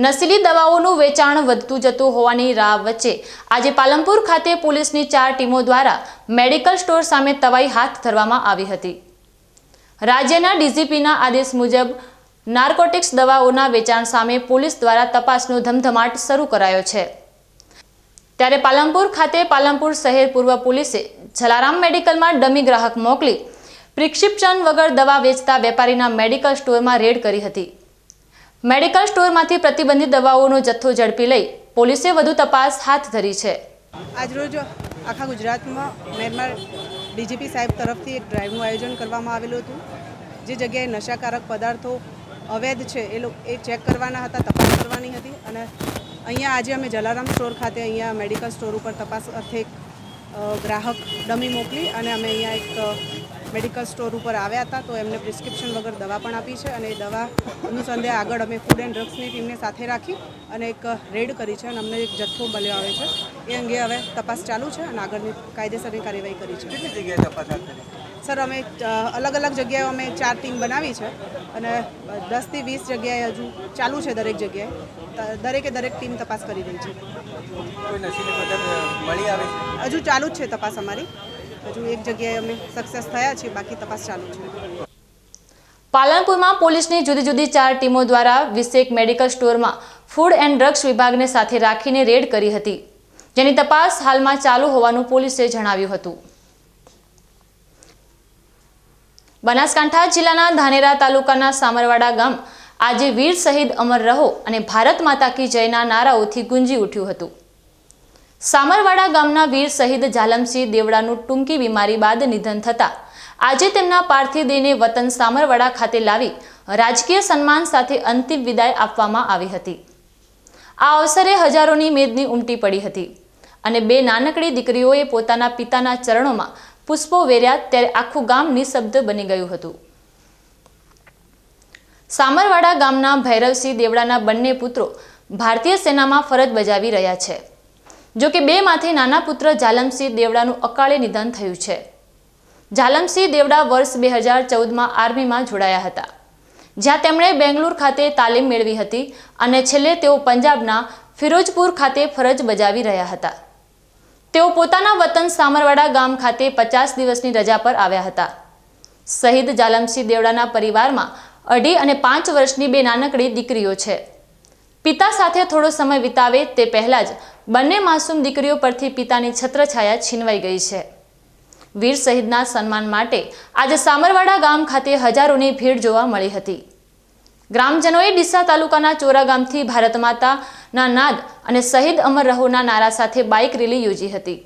[SPEAKER 2] નશીલી દવાઓનું વેચાણ વધતું જતું હોવાની રાહ વચ્ચે આજે પાલનપુર ખાતે પોલીસની 4 ટીમો દ્વારા મેડિકલ સ્ટોર સામે તવાઈ હાથ ધરવામાં આવી હતી. રાજ્યના ડીજીપીના આદેશ મુજબ નાર્કોટિક્સ દવાઓના વેચાણ સામે પોલીસ દ્વારા તપાસનો ધમધમાટ શરૂ કરાયો છે. ત્યારે પાલનપુર ખાતે પાલનપુર શહેર પૂર્વ પોલીસે જલારામ મેડિકલમાં ડમી ગ્રાહક મોકલી પ્રિસ્ક્રિપ્શન વગર દવા વેચતા વેપારીના મેડિકલ સ્ટોરમાં રેડ કરી હતી. મેડિકલ સ્ટોરમાંથી પ્રતિબંધિત દવાઓનો જથ્થો ઝડપી લઈ પોલીસે વધુ તપાસ હાથ ધરી છે.
[SPEAKER 15] આજરોજ આખા ગુજરાતમાં મેરમાર ડીજીપી સાહેબ તરફથી એક ડ્રાઈવનું આયોજન કરવામાં આવેલું હતું. જે જગ્યાએ નશાકારક પદાર્થો અવૈધ છે એ ચેક કરવાના હતા, તપાસ કરવાની હતી. અને અહીંયા આજે અમે જલારામ સ્ટોર ખાતે અહીંયા મેડિકલ સ્ટોર ઉપર તપાસ અર્થે એક ગ્રાહક ડમી મોકલી અને અમે અહીંયા એક મેડિકલ સ્ટોર ઉપર આવ્યા હતા. તો એમને પ્રિસ્ક્રિપ્શન વગર દવા પણ આપી છે અને એ દવા અનુસંધાને આગળ અમે ફૂડ એન્ડ ડ્રગ્સની ટીમને સાથે રાખી અને એક રેડ કરી છે અને અમને એક જથ્થો મળ્યો આવે છે. એ અંગે હવે તપાસ ચાલુ છે અને આગળની કાયદેસરની કાર્યવાહી કરી છે. કેટલી જગ્યાએ તપાસ સર અમે અલગ અલગ જગ્યાએ અમે 4 ટીમ બનાવી છે અને 10 થી 20 જગ્યાએ હજુ ચાલુ છે. દરેક જગ્યાએ દરેક ટીમ તપાસ કરી રહી છે. હજુ ચાલુ જ છે તપાસ અમારી. હજુ એક જગ્યાએ અમે સક્સેસ થયા છીએ, બાકી તપાસ ચાલુ છે.
[SPEAKER 2] પાલનપુરમાં પોલીસની જુદી જુદી 4 ટીમો દ્વારા વિશેક મેડિકલ સ્ટોરમાં ફૂડ એન્ડ ડ્રગ્સ વિભાગને સાથે રાખીને રેડ કરી હતી, જેની તપાસ હાલમાં ચાલુ હોવાનું પોલીસે જણાવ્યું હતું. બનાસકાંઠા જિલ્લાના ધાનેરા તાલુકાના સામરવાડા ગામ આજે વીર શહીદ અમર રહો અને ભારત માતા કી જયના નારાઓથી ગુંજી ઉઠ્યું હતું. સામરવાડા ગામના વીર શહીદ ઝાલમસિંહ દેવડાનું ટૂંકી બીમારી બાદ નિધન થતાં આજે તેમના પાર્થિવ દેહને વતન સામરવાડા ખાતે લાવી રાજકીય સન્માન સાથે અંતિમ વિદાય આપવામાં આવી હતી. આ અવસરે હજારોની મેદની ઉમટી પડી હતી અને 2 નાનકડી દીકરીઓએ પોતાના પિતાના ચરણોમાં પુષ્પો વેર્યા ત્યારે આખું ગામ નિશબ્દ બની ગયું હતું. સામરવાડા ગામના ભૈરવસિંહ દેવડાના બંને પુત્રો ભારતીય સેનામાં ફરજ બજાવી રહ્યા છે. જો કે 2 માંથી નાના પુત્ર ઝાલમસિંહ દેવડાનું અકાળે નિધન થયું છે. ઝાલમસિંહ દેવડા વર્ષ 2014માં આર્મીમાં જોડાયા હતા, જ્યાં તેમણે બેંગ્લોર ખાતે તાલીમ મેળવી હતી અને છેલ્લે તેઓ પંજાબના ફિરોજપુર ખાતે ફરજ બજાવી રહ્યા હતા. તેઓ પોતાના વતન સામરવાડા ગામ ખાતે 50 દિવસની રજા પર આવ્યા હતા. શહીદ ઝાલમસિંહ દેવડાના પરિવારમાં 2.5 અને 5 વર્ષની 2 નાનકડી દીકરીઓ છે. પિતા સાથે થોડો સમય વિતાવે તે પહેલા જ બંને માસૂમ દીકરીઓ પરથી પિતાની છત્રછાયા છીનવાઈ ગઈ છે. વીર શહીદના સન્માન માટે આજે સામરવાડા ગામ ખાતે હજારોની ભીડ જોવા મળી હતી. ગ્રામજનોએ ડીસા તાલુકાના ચોરા ગામથી ભારત માતાના નાદ અને શહીદ અમર રહોના નારા સાથે બાઇક રેલી યોજી હતી.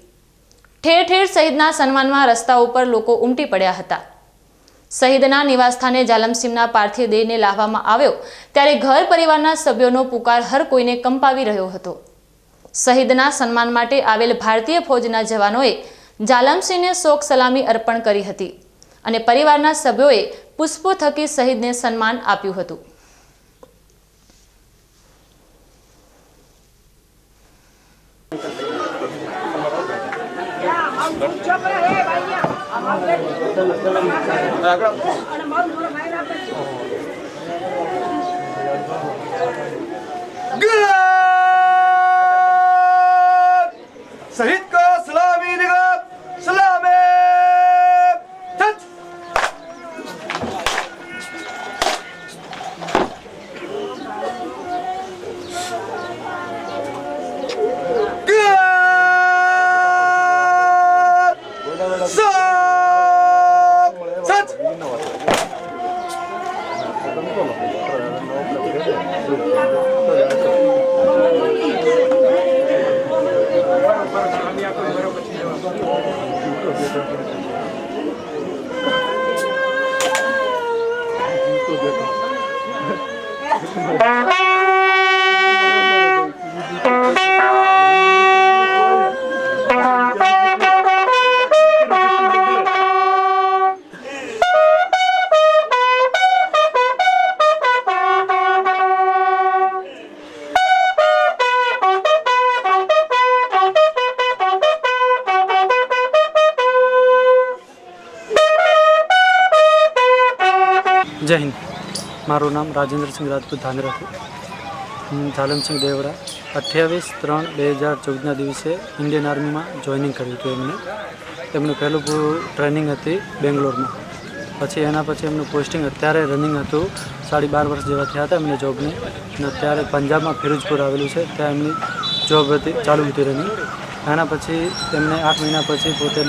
[SPEAKER 2] ઠેર ઠેર શહીદના સન્માનમાં રસ્તા ઉપર લોકો ઉમટી પડ્યા હતા. શહીદના નિવાસસ્થાને ઝાલમસિંહના પાર્થિવ દેહને લાવવામાં આવ્યો ત્યારે ઘર પરિવારના સભ્યોનો પુકાર હર કોઈને કંપાવી રહ્યો હતો. શહીદના સન્માન માટે આવેલ ભારતીય ફૌજના જવાનોએ ઝાલમસિંહને શોક સલામી અર્પણ કરી હતી અને પરિવારના સભ્યોએ પુષ્પો થકી શહીદને સન્માન આપ્યું હતું.
[SPEAKER 16] शहीद को सलामी देगा, सलामी टच।
[SPEAKER 17] જય હિન્દ. મારું નામ રાજેન્દ્રસિંહ રાજપૂત ધાનેરાથી. ઝાલમસિંહ દેવડા 28/3/2014ના દિવસે ઇન્ડિયન આર્મીમાં જોઈનિંગ કર્યું હતું. એમનું પહેલું ટ્રેનિંગ હતી બેંગ્લોરમાં. પછી એના પછી એમનું પોસ્ટિંગ અત્યારે રનિંગ હતું. 12.5 વર્ષ જેવા થયા હતા એમને જોબને, અને અત્યારે પંજાબમાં ફિરોજપુર આવેલું છે, ત્યાં એમની જોબ હતી, ચાલુ હતી રનિંગ. એના પછી એમને 8 મહિના પછી પોતે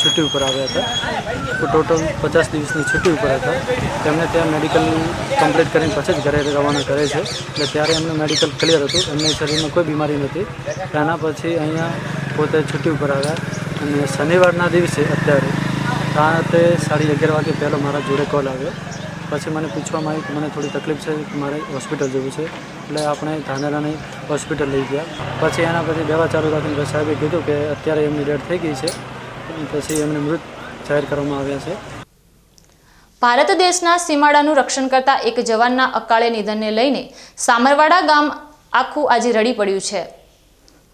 [SPEAKER 17] છુટ્ટી ઉપર આવ્યા હતા. ટોટલ 50 દિવસની છુટ્ટી ઉપર હતા. તેમને ત્યાં મેડિકલ કમ્પ્લીટ કરીને પછી જ ઘરે રવાના કરે છે. એટલે ત્યારે એમનું મેડિકલ ક્લિયર હતું, એમને શરીરમાં કોઈ બીમારી નથી. એના પછી અહીંયા પોતે છુટ્ટી ઉપર આવ્યા અને શનિવારના દિવસે અત્યારે રાતે 11:30 વાગે પહેલો મારા જોડે કોલ આવ્યો. પછી મને પૂછવામાં આવ્યું કે મને થોડી તકલીફ છે, કે મારે હોસ્પિટલ જવું છે. એટલે આપણે ધાનેરાની હોસ્પિટલ લઈ ગયા. પછી એના પછી દવા ચાલુ રાખીને સાહેબે કીધું કે અત્યારે એમની ડેથ થઈ ગઈ છે. પછી એમને મૃત જાહેર કરવામાં આવ્યા છે.
[SPEAKER 2] ભારત દેશના સીમાડાનું રક્ષણ કરતા એક જવાનના અકાળે નિધનને લઈને સામરવાડા ગામ આખું આજે રડી પડ્યું છે.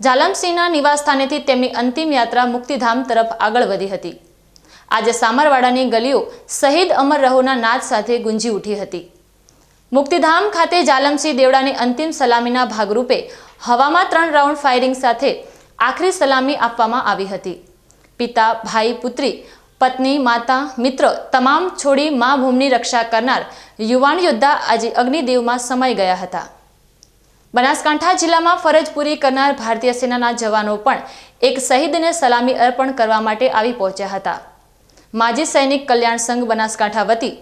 [SPEAKER 2] ઝાલમસિંહના નિવાસસ્થાનેથી તેમની અંતિમ યાત્રા મુક્તિધામ તરફ આગળ વધી હતી. આજે સામરવાડાની ગલીઓ શહીદ અમર રહોના નાદ સાથે ગુંજી ઉઠી હતી. મુક્તિધામ ખાતે ઝાલમસિંહ દેવડાની અંતિમ સલામીના ભાગરૂપે હવામાં 3 રાઉન્ડ ફાયરિંગ સાથે આખરી સલામી આપવામાં આવી હતી. પિતા, ભાઈ, પુત્રી પત્ની, માતા, મિત્ર તમામ છોડી મા ભૂમિની રક્ષા કરનાર યુવાન યોદ્ધા આજે અગ્નિદેવમાં સમાઈ ગયા હતા. બનાસકાંઠા જિલ્લામાં ફરજ પૂરી કરનાર ભારતીય સેનાના જવાનો પણ એક શહીદને સલામી અર્પણ કરવા માટે આવી પહોંચ્યા હતા. માજી સૈનિક કલ્યાણ સંઘ બનાસકાંઠા વતી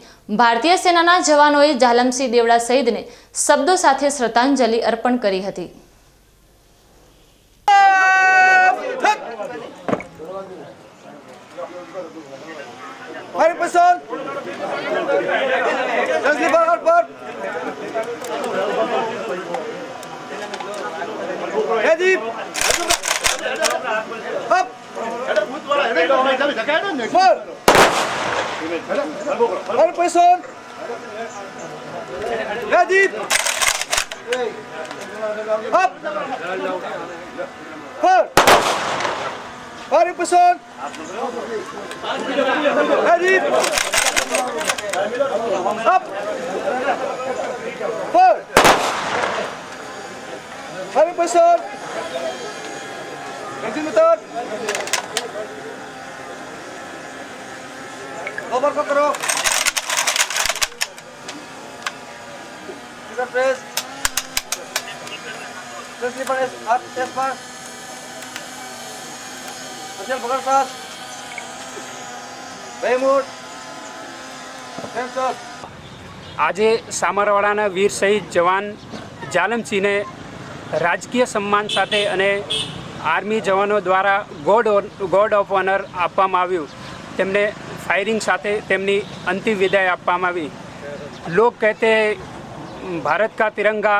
[SPEAKER 2] ભારતીય સેનાના જવાનોએ જાલમસિંહ દેવડા શહીદને શબ્દો સાથે શ્રદ્ધાંજલિ અર્પણ કરી હતી.
[SPEAKER 18] આજે સામરવાડાના વીર શહીદ જવાન જાલમસિંહને રાજકીય સન્માન સાથે અને આર્મી જવાનો દ્વારા ગોર્ડ ઓફ ઓનર આપવામાં આવ્યું. તેમને फायरिंग साथे તેમની अंतिम विदाई આપવામાં આવી. लोग कहते हैं भारत का तिरंगा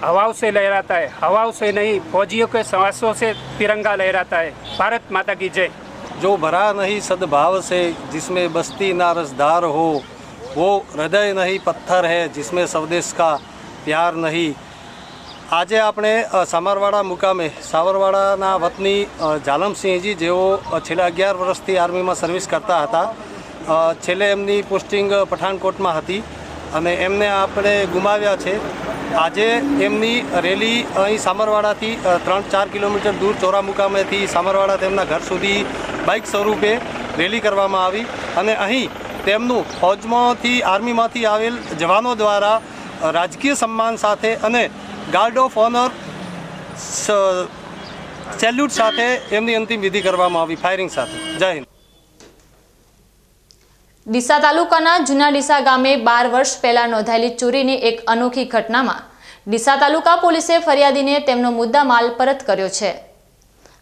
[SPEAKER 18] हवाओं से लहराता है, हवाओं से नहीं फौजियों के सांसों से तिरंगा लहराता है. भारत माता की जय.
[SPEAKER 19] जो भरा नहीं सद्भाव से जिसमें बस्ती ना रसदार हो, वो हृदय नहीं पत्थर है जिसमें स्वदेश का प्यार नहीं. આજે આપણે સામરવાડા મુકામે સાવરવાડાના વતની જાલમસિંહજી જેઓ છેલ્લા 11 વર્ષથી આર્મીમાં સર્વિસ કરતા હતા. છેલ્લે એમની પોસ્ટિંગ પઠાણકોટમાં હતી અને એમને આપણે ગુમાવ્યા છે. આજે એમની રેલી અહીં સામરવાડાથી 3-4 કિલોમીટર દૂર ચોરા મુકામેથી સામરવાડા તેમના ઘર સુધી બાઇક સ્વરૂપે રેલી કરવામાં આવી અને અહીં તેમનું ફૌજમાંથી આર્મીમાંથી આવેલ જવાનો દ્વારા રાજકીય સન્માન સાથે અને ગાર્ડ ઓફ ઓનર સેલ્યુટ સાથે એમની અંતિમ વિધિ કરવામાં આવી ફાયરિંગ સાથે. જય હિન્દ.
[SPEAKER 2] ડીસા તાલુકાના જૂના ડીસા ગામે 12 વર્ષ પહેલા નોંધાયેલી ચોરીની એક અનોખી ઘટનામાં ડીસા તાલુકા પોલીસે ફરિયાદીને તેમનો મુદ્દામાલ પરત કર્યો છે.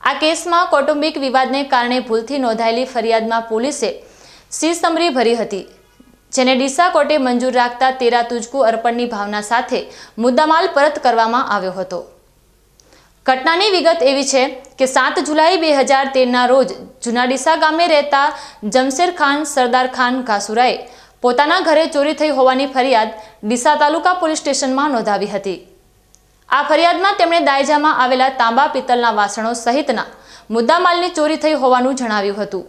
[SPEAKER 2] આ કેસમાં કૌટુંબિક વિવાદને કારણે ભૂલથી નોંધાયેલી ફરિયાદમાં પોલીસે સીસમરી ભરી હતી, જેને ડીસા કોર્ટે મંજૂર રાખતા 13 તુજકુ અર્પણની ભાવના સાથે મુદ્દામાલ પરત કરવામાં આવ્યો હતો. ઘટનાની વિગત એવી છે કે 7 જુલાઈ 2013ના રોજ જૂના ડીસા ગામે રહેતા જમશેર ખાન સરદાર ખાન ઘાસુરાએ પોતાના ઘરે ચોરી થઈ હોવાની ફરિયાદ ડીસા તાલુકા પોલીસ સ્ટેશનમાં નોંધાવી હતી. આ ફરિયાદમાં તેમણે દાયજામાં આવેલા તાંબા પિત્તળના વાસણો સહિતના મુદ્દામાલની ચોરી થઈ હોવાનું જણાવ્યું હતું.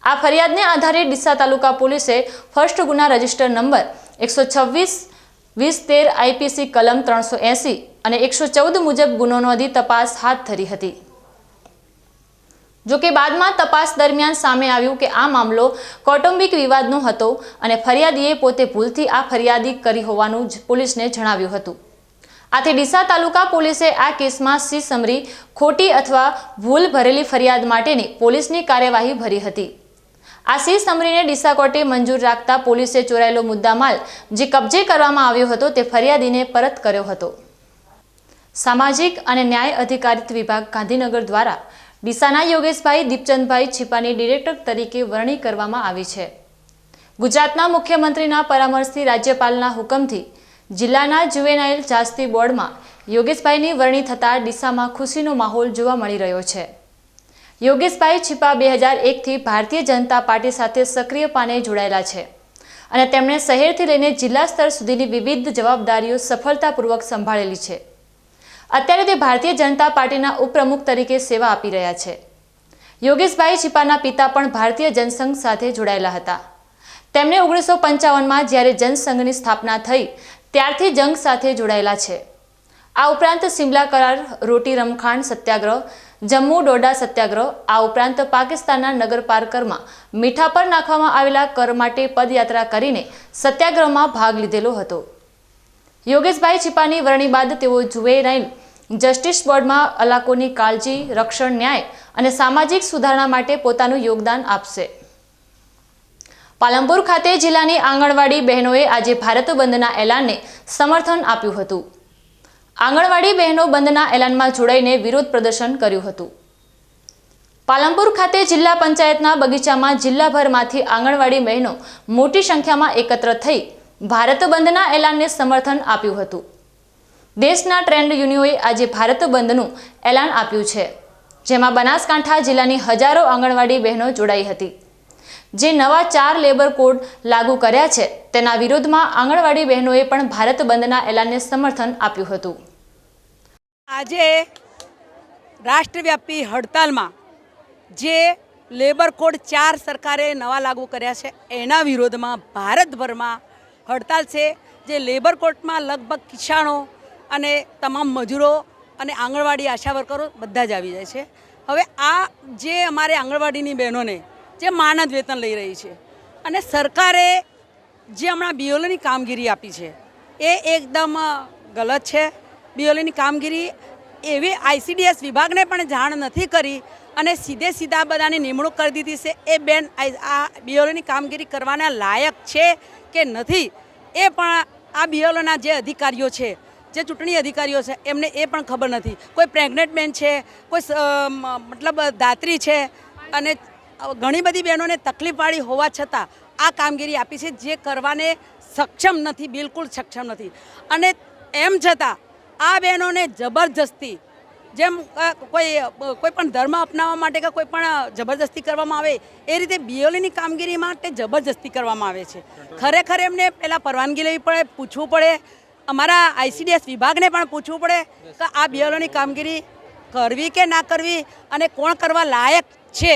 [SPEAKER 2] આ ફરિયાદને આધારે ડીસા તાલુકા પોલીસે ફર્સ્ટ ગુના રજિસ્ટર નંબર 126/2013 આઈપીસી કલમ 380 અને 114 મુજબ ગુનો નોંધી તપાસ હાથ ધરી હતી. જો કે બાદમાં તપાસ દરમિયાન સામે આવ્યું કે આ મામલો કૌટુંબિક વિવાદનો હતો અને ફરિયાદીએ પોતે ભૂલથી આ ફરિયાદી કરી હોવાનું પોલીસને જણાવ્યું હતું. આથી ડીસા તાલુકા પોલીસે આ કેસમાં સીસમરી ખોટી અથવા ભૂલ ભરેલી ફરિયાદ માટેની પોલીસની કાર્યવાહી ભરી હતી. આ સીસમરીને ડીસા કોર્ટે મંજૂર રાખતા પોલીસે ચોરાયેલો મુદ્દામાલ જે કબજે કરવામાં આવ્યો હતો તે ફરિયાદીને પરત કર્યો હતો. સામાજિક અને ન્યાય અધિકારીત્વ વિભાગ ગાંધીનગર દ્વારા ડીસાના યોગેશભાઈ દીપચંદભાઈ છીપાની ડિરેક્ટર તરીકે વરણી કરવામાં આવી છે. ગુજરાતના મુખ્યમંત્રીના પરામર્શથી રાજ્યપાલના હુકમથી જિલ્લાના જુવેનાઇલ જાસ્તી બોર્ડમાં યોગેશભાઈની વરણી થતાં ડીસામાં ખુશીનો માહોલ જોવા મળી રહ્યો છે. યોગેશભાઈ છીપા 2001થી ભારતીય જનતા પાર્ટી સાથે સક્રિયપણે જોડાયેલા છે અને તેમણે શહેરથી લઈને જિલ્લા સ્તર સુધીની વિવિધ જવાબદારીઓ સફળતાપૂર્વક સંભાળેલી છે. અત્યારે તે ભારતીય જનતા પાર્ટીના ઉપપ્રમુખ તરીકે સેવા આપી રહ્યા છે. યોગેશભાઈ છીપાના પિતા પણ ભારતીય જનસંઘ સાથે જોડાયેલા હતા. તેમણે 1955માં જ્યારે જનસંઘની સ્થાપના થઈ ત્યારથી જંગ સાથે જોડાયેલા છે. આ ઉપરાંત સિમલા કરાર, રોટી રમખાણ સત્યાગ્રહ, જમ્મુ ડોડા સત્યાગ્રહ, આ ઉપરાંત પાકિસ્તાનના નગર પાર્કરમાં મીઠા પર નાખવામાં આવેલા કર માટે પદયાત્રા કરીને સત્યાગ્રહમાં ભાગ લીધેલો હતો. યોગેશભાઈ ચીપાની વરણી બાદ તેઓ જુવેનાઇલ જસ્ટિસ બોર્ડમાં અલાકોની કાળજી, રક્ષણ, ન્યાય અને સામાજિક સુધારણા માટે પોતાનું યોગદાન આપશે. પાલનપુર ખાતે જિલ્લાની આંગણવાડી બહેનોએ આજે ભારત બંધના એલાનને સમર્થન આપ્યું હતું. આંગણવાડી બહેનો બંધના એલાનમાં જોડાઈને વિરોધ પ્રદર્શન કર્યું હતું. પાલનપુર ખાતે જિલ્લા પંચાયતના બગીચામાં જિલ્લાભરમાંથી આંગણવાડી બહેનો મોટી સંખ્યામાં એકત્ર થઈ ભારત બંધના એલાનને સમર્થન આપ્યું હતું. દેશના ટ્રેડ યુનિયનોએ આજે ભારત બંધનું એલાન આપ્યું છે, જેમાં બનાસકાંઠા જિલ્લાની હજારો આંગણવાડી બહેનો જોડાઈ હતી. જે નવા 4 લેબર કોડ લાગુ કર્યા છે તેના વિરોધમાં આંગણવાડી બહેનોએ પણ ભારત બંધના એલાનને સમર્થન આપ્યું હતું.
[SPEAKER 20] આજે રાષ્ટ્રવ્યાપી હડતાલમાં જે લેબર કોડ 4 સરકારે નવા લાગુ કર્યા છે એના વિરોધમાં ભારતભરમાં હડતાલ છે. જે લેબર કોડમાં લગભગ કિસાનો અને તમામ મજૂરો અને આંગણવાડી આશા વર્કરો બધા જ આવી જાય છે. હવે આ જે અમારે આંગણવાડીની બહેનોને જે માનદ વેતન લઈ રહી છે અને સરકારે જે હમણાં બીઓલોની કામગીરી આપી છે એ એકદમ ગલત છે. બીઓલોની કામગીરી એવી ICDS વિભાગને પણ જાણ નથી કરી અને સીધા બધાની નિમણૂક કરી દીધી છે. એ બેન આ બીઓલોની કામગીરી કરવાના લાયક છે કે નથી એ પણ આ બીઓલોના જે અધિકારીઓ છે, જે ચૂંટણી અધિકારીઓ છે એમને એ પણ ખબર નથી. કોઈ પ્રેગ્નેન્ટ બેન છે, કોઈ મતલબ દાત્રી છે અને ઘણી બધી બહેનોને તકલીફવાળી હોવા છતાં આ કામગીરી આપી છે જે કરવાને સક્ષમ નથી, બિલકુલ સક્ષમ નથી. અને એમ છતાં આ બહેનોને જબરજસ્તી જેમ કોઈ પણ ધર્મ અપનાવવા માટે કે કોઈ પણ જબરજસ્તી કરવામાં આવે એ રીતે બીઓલીની કામગીરી માટે જબરજસ્તી કરવામાં આવે છે. ખરેખર એમને પહેલાં પરવાનગી લેવી પડે, પૂછવું પડે, અમારા ICDS વિભાગને પણ પૂછવું પડે કે આ બીઓલીની કામગીરી કરવી કે ના કરવી અને કોણ કરવા લાયક છે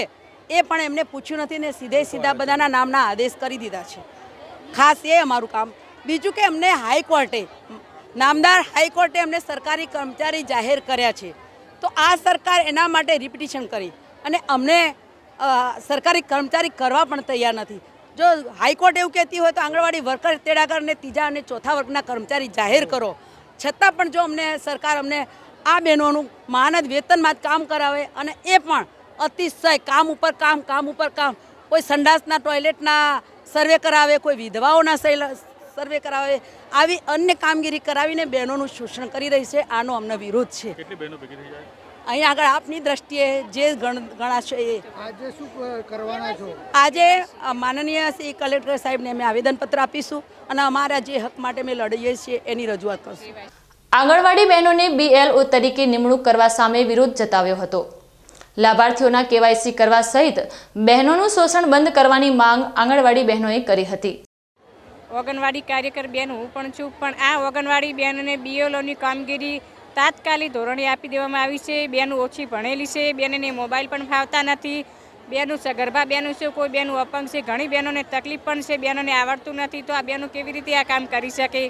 [SPEAKER 20] એ પણ એમને પૂછ્યું નથી ને સીધા બધાના નામના આદેશ કરી દીધા છે. ખાસ એ અમારું કામ. બીજું કે અમને હાઈકોર્ટે, નામદાર હાઈકોર્ટે અમને સરકારી કર્મચારી જાહેર કર્યા છે. તો આ સરકાર એના માટે રિપિટિશન કરી અને અમને સરકારી કર્મચારી કરવા પણ તૈયાર નથી. જો હાઈકોર્ટ એવું કહેતી હોય તો આંગણવાડી વર્કર, તેડાગર અને 3જા અને 4થા વર્ગના કર્મચારી જાહેર કરો. છતાં પણ જો અમને સરકાર અમને આ બહેનોનું માનદ વેતનમાં જ કામ કરાવે અને એ પણ અતિશય કામ ઉપર કામ, કોઈ સંડાસના ટોયલેટના સર્વે કરાવે, કોઈ વિધવાઓના સર્વે કરાવે, આવી અન્ય કામગીરી કરાવીને બહેનોનું શોષણ કરી રહી છે. આનો અમને વિરોધ છે. અહીંયા આગળ આપની દ્રષ્ટિએ જે ગણાશે એ.
[SPEAKER 21] આજે શું કરવાના છો?
[SPEAKER 20] આજે માનનીય શ્રી કલેક્ટર સાહેબને અમે આવેદનપત્ર આપીશું અને અમારા જે હક માટે અમે લડીએ છીએ એની રજૂઆત કરશું.
[SPEAKER 2] આંગણવાડી બહેનોને BLO તરીકે નિમણૂક કરવા સામે વિરોધ જતાવ્યો હતો. લાભાર્થીઓના KYC કરવા સહિત બહેનોનું શોષણ બંધ કરવાની માંગ આંગણવાડી બહેનોએ કરી હતી.
[SPEAKER 22] ઓગણવાડી કાર્યકર બેન હું પણ છું, પણ આ ઓગણવાડી બહેનોને BLOની કામગીરી તાત્કાલિક ધોરણે આપી દેવામાં આવી છે. બેનો ઓછી ભણેલી છે, બેનને મોબાઈલ પણ ફાવતા નથી, બેનું સગર્ભા બેનું છે, કોઈ બેનું અપંગ છે, ઘણી બહેનોને તકલીફ પણ છે, બેનોને આવડતું નથી. તો આ બહેનો કેવી રીતે આ કામ કરી શકે?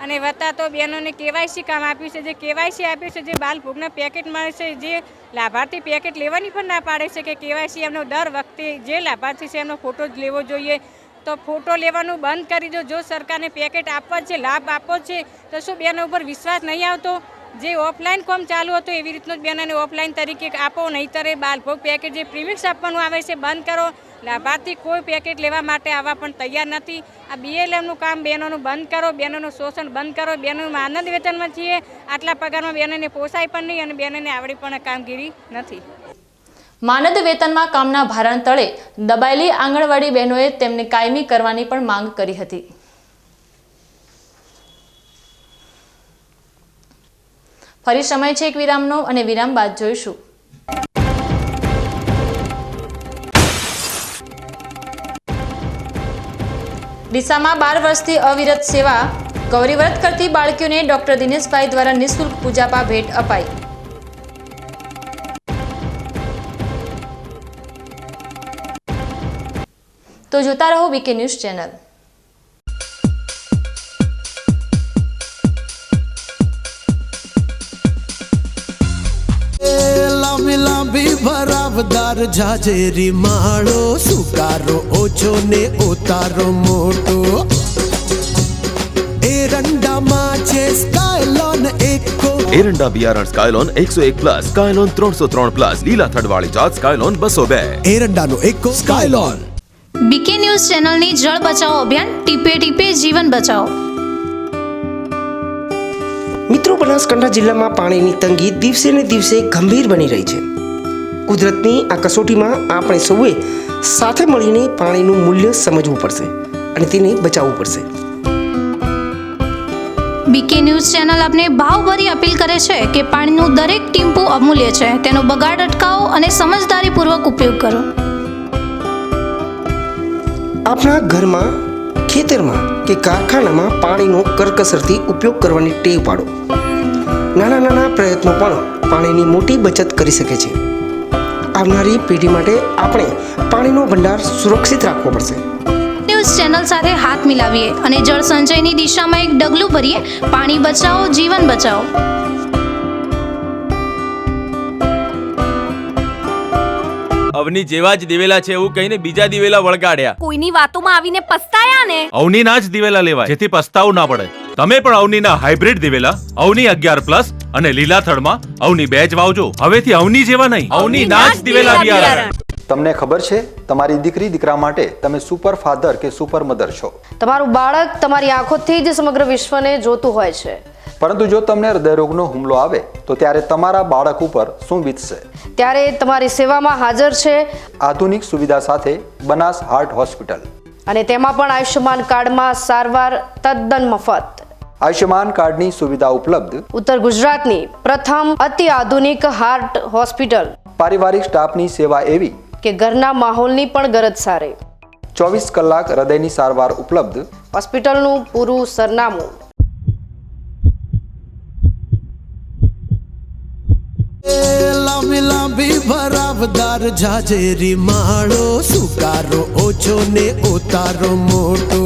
[SPEAKER 22] અને વત્તા તો બહેનોને KYC કામ આપ્યું છે. જે KYC આપ્યું છે, જે બાલ ભોગના પેકેટ મળે છે, જે લાભાર્થી પેકેટ લેવાની પણ ના પાડે છે કે KYC એમનો દર વખતે જે લાભાર્થી છે એમનો ફોટો જ લેવો જોઈએ. તો ફોટો લેવાનું બંધ કરી દો. જો સરકારને પેકેટ આપવા છે, લાભ આપવો છે, તો શું બેનો ઉપર વિશ્વાસ નહીં આવતો? જે ઓફલાઈન કામ ચાલુ હતું એવી રીતનું જ બેનોને ઓફલાઈન તરીકે આપો, નહીંતર બાલભોગ પેકેટ જે પ્રીમિક્સ આપવાનું આવે છે બંધ કરો. લાભાર્થી કોઈ પેકેટ લેવા માટે આવવા પણ તૈયાર નથી. આ BLMનું કામ બહેનોનું બંધ કરો, બહેનોનું શોષણ બંધ કરો. બહેનોનું આનંદ વેતનમાં છીએ, આટલા પગારમાં બહેનોને પોસાય પણ નહીં અને બહેનોને આવડી પણ કામગીરી નથી.
[SPEAKER 2] માનદ વેતનમાં કામના ભારણ તળે દબાયેલી આંગણવાડી બહેનોએ તેમને કાયમી કરવાની પણ માંગ કરી હતી. ફરી સમય છે એક વિરામનો અને વિરામ બાદ જોઈશું. ડીસામાં 12 વર્ષથી અવિરત સેવા ગૌરીવ્રત કરતી બાળકીઓને ડોક્ટર દિનેશભાઈ દ્વારા નિઃશુલ્ક પૂજાપા ભેટ અપાઈ. તો જોતા રહો BK ન્યૂઝ ચેનલ.
[SPEAKER 7] લાંબી ભરાવદાર જાજેરી માળો, સુકારો ઓછો ને ઉતારો મોટો. એરંડામાં છે સ્કાયલોન એકો.
[SPEAKER 8] એરંડા બિયારણ સ્કાયલોન 101+, સ્કાયલોન 303+, લીલા થડવાળી જાત સ્કાયલોન 202.
[SPEAKER 7] એરંડાનો એકો સ્કાયલોન.
[SPEAKER 9] બીકે ન્યૂઝ ચેનલની જળ બચાવો અભિયાન ટીપે ટીપે જીવન બચાવો.
[SPEAKER 10] મિત્રો, બનાસકાંઠા જિલ્લામાં પાણીની તંગી દિવસે ને દિવસે ગંભીર બની રહી છે. કુદરતની આ કસોટીમાં આપણે સૌએ સાથે મળીને પાણીનું મૂલ્ય સમજવું પડશે અને તેને બચાવવું પડશે.
[SPEAKER 9] બીકે ન્યૂઝ ચેનલ આપને ભાવભરી અપીલ કરે છે કે પાણીનું દરેક ટીમ્પું અમૂલ્ય છે. તેનો બગાડ અટકાવો અને સમજદારીપૂર્વક ઉપયોગ કરો.
[SPEAKER 10] આપણા ઘરમાં, ખેતરમાં કે કારખાનામાં પાણીનો કરકસરથી ઉપયોગ કરવાની ટેવ પાડો. નાના નાના પ્રયત્નો પણ પાણીની મોટી બચત કરી શકે છે. આવનારી પેઢી માટે આપણે પાણીનો ભંડાર સુરક્ષિત રાખવો પડશે.
[SPEAKER 9] ન્યૂઝ ચેનલ સાથે હાથ મિલાવીએ અને જળ સંચયની દિશામાં એક ડગલું ભરીએ. પાણી બચાવો, જીવન બચાવો.
[SPEAKER 11] અવની જેવા જ દિવેલા છે એવું કહીને બીજા દિવેલા વળગાડ્યા.
[SPEAKER 3] કોઈની વાતોમાં આવીને પસ્તાયા ને.
[SPEAKER 11] અવનીના જ દિવેલા લેવાય જેથી પસ્તાવું ના પડે. તમે પણ અવનીના હાઇબ્રિડ દિવેલા અવની 11+ અને લીલા થડમાં અવની 2 જ વાવજો. હવેથી અવની જેવા નહીં, અવનીના જ દિવેલા બિયારણ.
[SPEAKER 1] તમને ખબર છે તમારી દીકરી દીકરા માટે તમે સુપર ફાધર કે સુપર મધર છો.
[SPEAKER 3] તમારું બાળક તમારી આંખોથી જ સમગ્ર વિશ્વને જોતું હોય છે.
[SPEAKER 1] પરંતુ જો તમને હૃદયરોગનો હુમલો આવે તો ત્યારે તમારા બાળક ઉપર શું વીતશે?
[SPEAKER 3] ત્યારે તમારી સેવામાં હાજર છે
[SPEAKER 1] આધુનિક સુવિધા સાથે બનાસ હાર્ટ હોસ્પિટલ,
[SPEAKER 3] અને તેમાં પણ આયુષ્યમાન કાર્ડમાં સારવાર તદ્દન મફત.
[SPEAKER 1] આયુષ્યમાન કાર્ડની સુવિધા ઉપલબ્ધ.
[SPEAKER 3] ઉત્તર ગુજરાતની પ્રથમ અતિ આધુનિક હાર્ટ હોસ્પિટલ.
[SPEAKER 1] પારિવારિક સ્ટાફની સેવા એવી
[SPEAKER 3] કે ઘરના માહોલની પણ ગરજ સારે.
[SPEAKER 1] 24 કલાક હૃદયની સારવાર ઉપલબ્ધ.
[SPEAKER 3] હોસ્પિટલનું પૂરું સરનામું.
[SPEAKER 7] લાંબી લાંબી ભરાવદાર જાજેરી માળો, સુકારો ઓછો ને ઉતારો મોટો.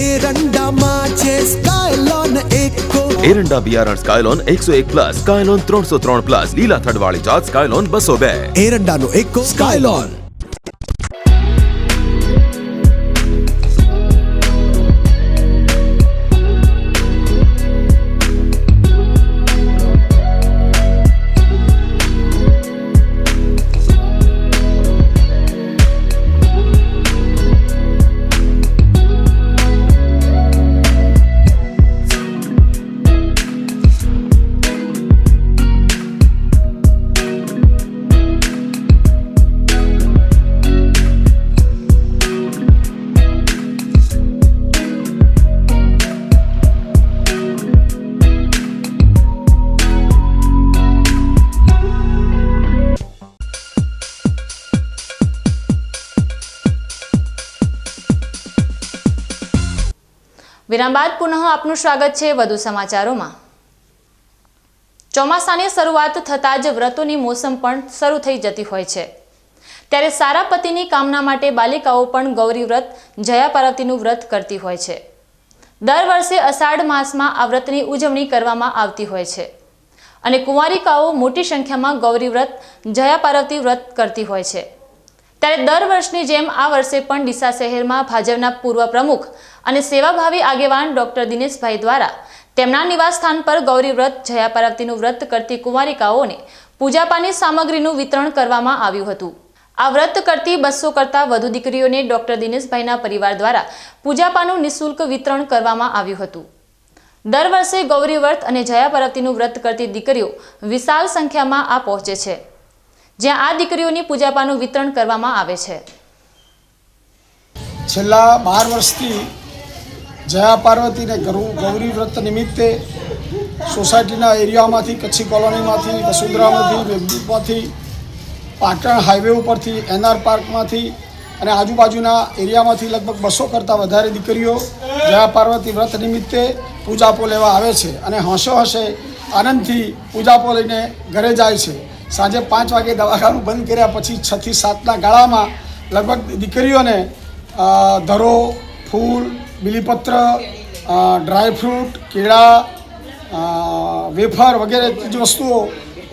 [SPEAKER 7] એરંડામાં છે સ્કાયલોન એકો.
[SPEAKER 8] એરંડા બિયારણ સ્કાયલોન 101+, સ્કાયલોન 303+, લીલા થડવાળી જાત સ્કાયલોન 202.
[SPEAKER 7] એરંડાનો એકો સ્કાયલોન.
[SPEAKER 2] વિરામ બાદ પુનઃ આપનું સ્વાગત છે વધુ સમાચારોમાં. ચોમાસાની શરૂઆત થતાં જ વ્રતોની મોસમ પણ શરૂ થઈ જતી હોય છે. ત્યારે સારા પતિની કામના માટે બાલિકાઓ પણ ગૌરી વ્રત, જયા પાર્વતીનું વ્રત કરતી હોય છે. દર વર્ષે અષાઢ માસમાં આ વ્રતની ઉજવણી કરવામાં આવતી હોય છે અને કુંવારિકાઓ મોટી સંખ્યામાં ગૌરી વ્રત, જયા પાર્વતી વ્રત કરતી હોય છે. ત્યારે દર વર્ષની જેમ આ વર્ષે પણ ડીસા શહેરમાં ભાજપના પૂર્વ પ્રમુખ અને સેવાભાવી આગેવાન ડોક્ટર દિનેશભાઈ દ્વારા તેમના નિવાસસ્થાન પર ગૌરી વ્રત, જયા પાર્વતીનું વ્રત કરતી કુંવારિકાઓને પૂજાપાની સામગ્રીનું વિતરણ કરવામાં આવ્યું હતું. આ વ્રત કરતી 200 કરતાં વધુ દીકરીઓને ડોક્ટર દિનેશભાઈના પરિવાર દ્વારા પૂજાપાનું નિઃશુલ્ક વિતરણ કરવામાં આવ્યું હતું. દર વર્ષે ગૌરી વ્રત અને જયા પાર્વતીનું વ્રત કરતી દીકરીઓ વિશાળ સંખ્યામાં આ પહોંચે છે, જ્યાં આ દીકરીઓની પૂજાપાનું વિતરણ કરવામાં આવે છે.
[SPEAKER 21] છેલ્લા 12 વર્ષથી જયા પાર્વતીને ગૌરી વ્રત નિમિત્તે સોસાયટીના એરિયામાંથી, કચ્છી કોલોનીમાંથી, વસુંધરામાંથી, મેઘદૂતમાંથી, પાટણ હાઈવે ઉપરથી, એનઆર પાર્કમાંથી અને આજુબાજુના એરિયામાંથી લગભગ 200 કરતાં વધારે દીકરીઓ જયા પાર્વતી વ્રત નિમિત્તે પૂજાપો લેવા આવે છે અને હસે આનંદથી પૂજાપો લઈને ઘરે જાય છે. સાંજે 5 વાગે દવાખાનું બંધ કર્યા પછી 6 થી 7ના ગાળામાં લગભગ દીકરીઓને ધરો, ફૂલ, બીલીપત્ર, ડ્રાયફ્રૂટ, કેળા, વેફર વગેરે ચીજ વસ્તુઓ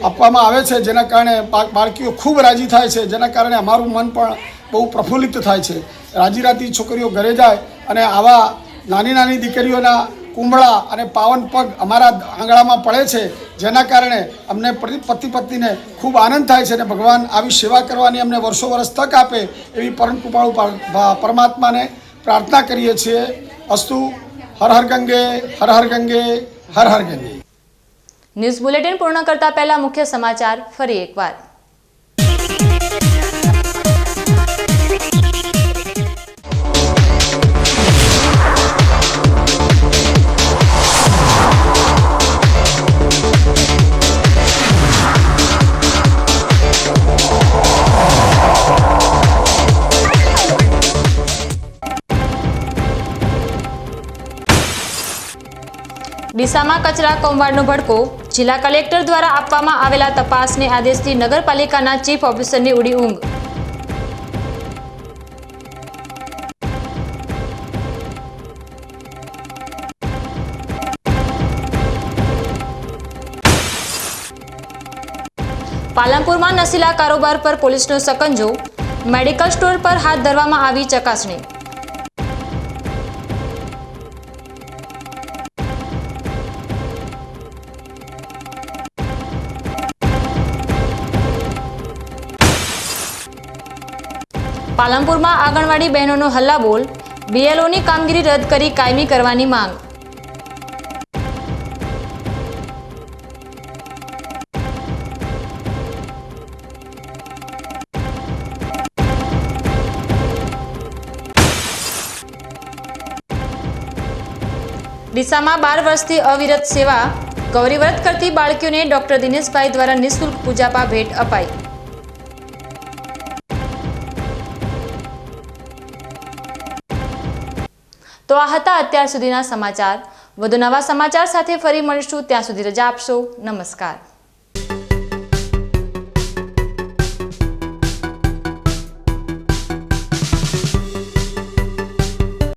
[SPEAKER 21] આપવામાં આવે છે, જેના કારણે બાળકીઓ ખૂબ રાજી થાય છે, જેના કારણે અમારું મન પણ બહુ પ્રફુલ્લિત થાય છે. રાજી રાતી છોકરીઓ ઘરે જાય અને આવા નાની નાની દીકરીઓના કુંબળા અને પાવન પગ અમારા આંગણામાં પડે છે, જેના કારણે અમને પતિ પત્નીને ખૂબ આનંદ થાય છે અને ભગવાન આવી સેવા કરવાની અમને વર્ષો વર્ષ તક આપે એવી પરમ કૃપાળુ પરમાત્માને પ્રાર્થના કરીએ છીએ. અસ્તુ. હર હર ગંગે, હર હર ગંગે, હર હર ગંગે.
[SPEAKER 2] ન્યૂઝ બુલેટિન પૂર્ણ કરતા પહેલા મુખ્ય સમાચાર ફરી એકવાર. ડીસામાં કચરા કૌભાંડનો ભડકો. જિલ્લા કલેક્ટર દ્વારા આપવામાં આવેલા તપાસને આદેશથી નગરપાલિકાના ચીફ ઓફિસરની ઉડી ઊંઘ. પાલનપુરમાં નશીલા કારોબાર પર પોલીસનો સકંજો. મેડિકલ સ્ટોર પર હાથ ધરવામાં આવી ચકાસણી. પાલનપુરમાં આંગણવાડી બહેનોનો હલ્લાબોલ. બીએલઓની કામગીરી રદ કરી કાયમી કરવાની માંગ. ડીસામાં 12 વર્ષથી અવિરત સેવા. ગૌરીવ્રત કરતી બાળકીઓને ડોક્ટર દિનેશભાઈ દ્વારા નિઃશુલ્ક પૂજાપા ભેટ અપાઈ. તો આ હતા અત્યાર સુધીના સમાચાર. વધુ નવા સમાચાર સાથે ફરી મળીશું. ત્યાં સુધી રજા આપશો. નમસ્કાર.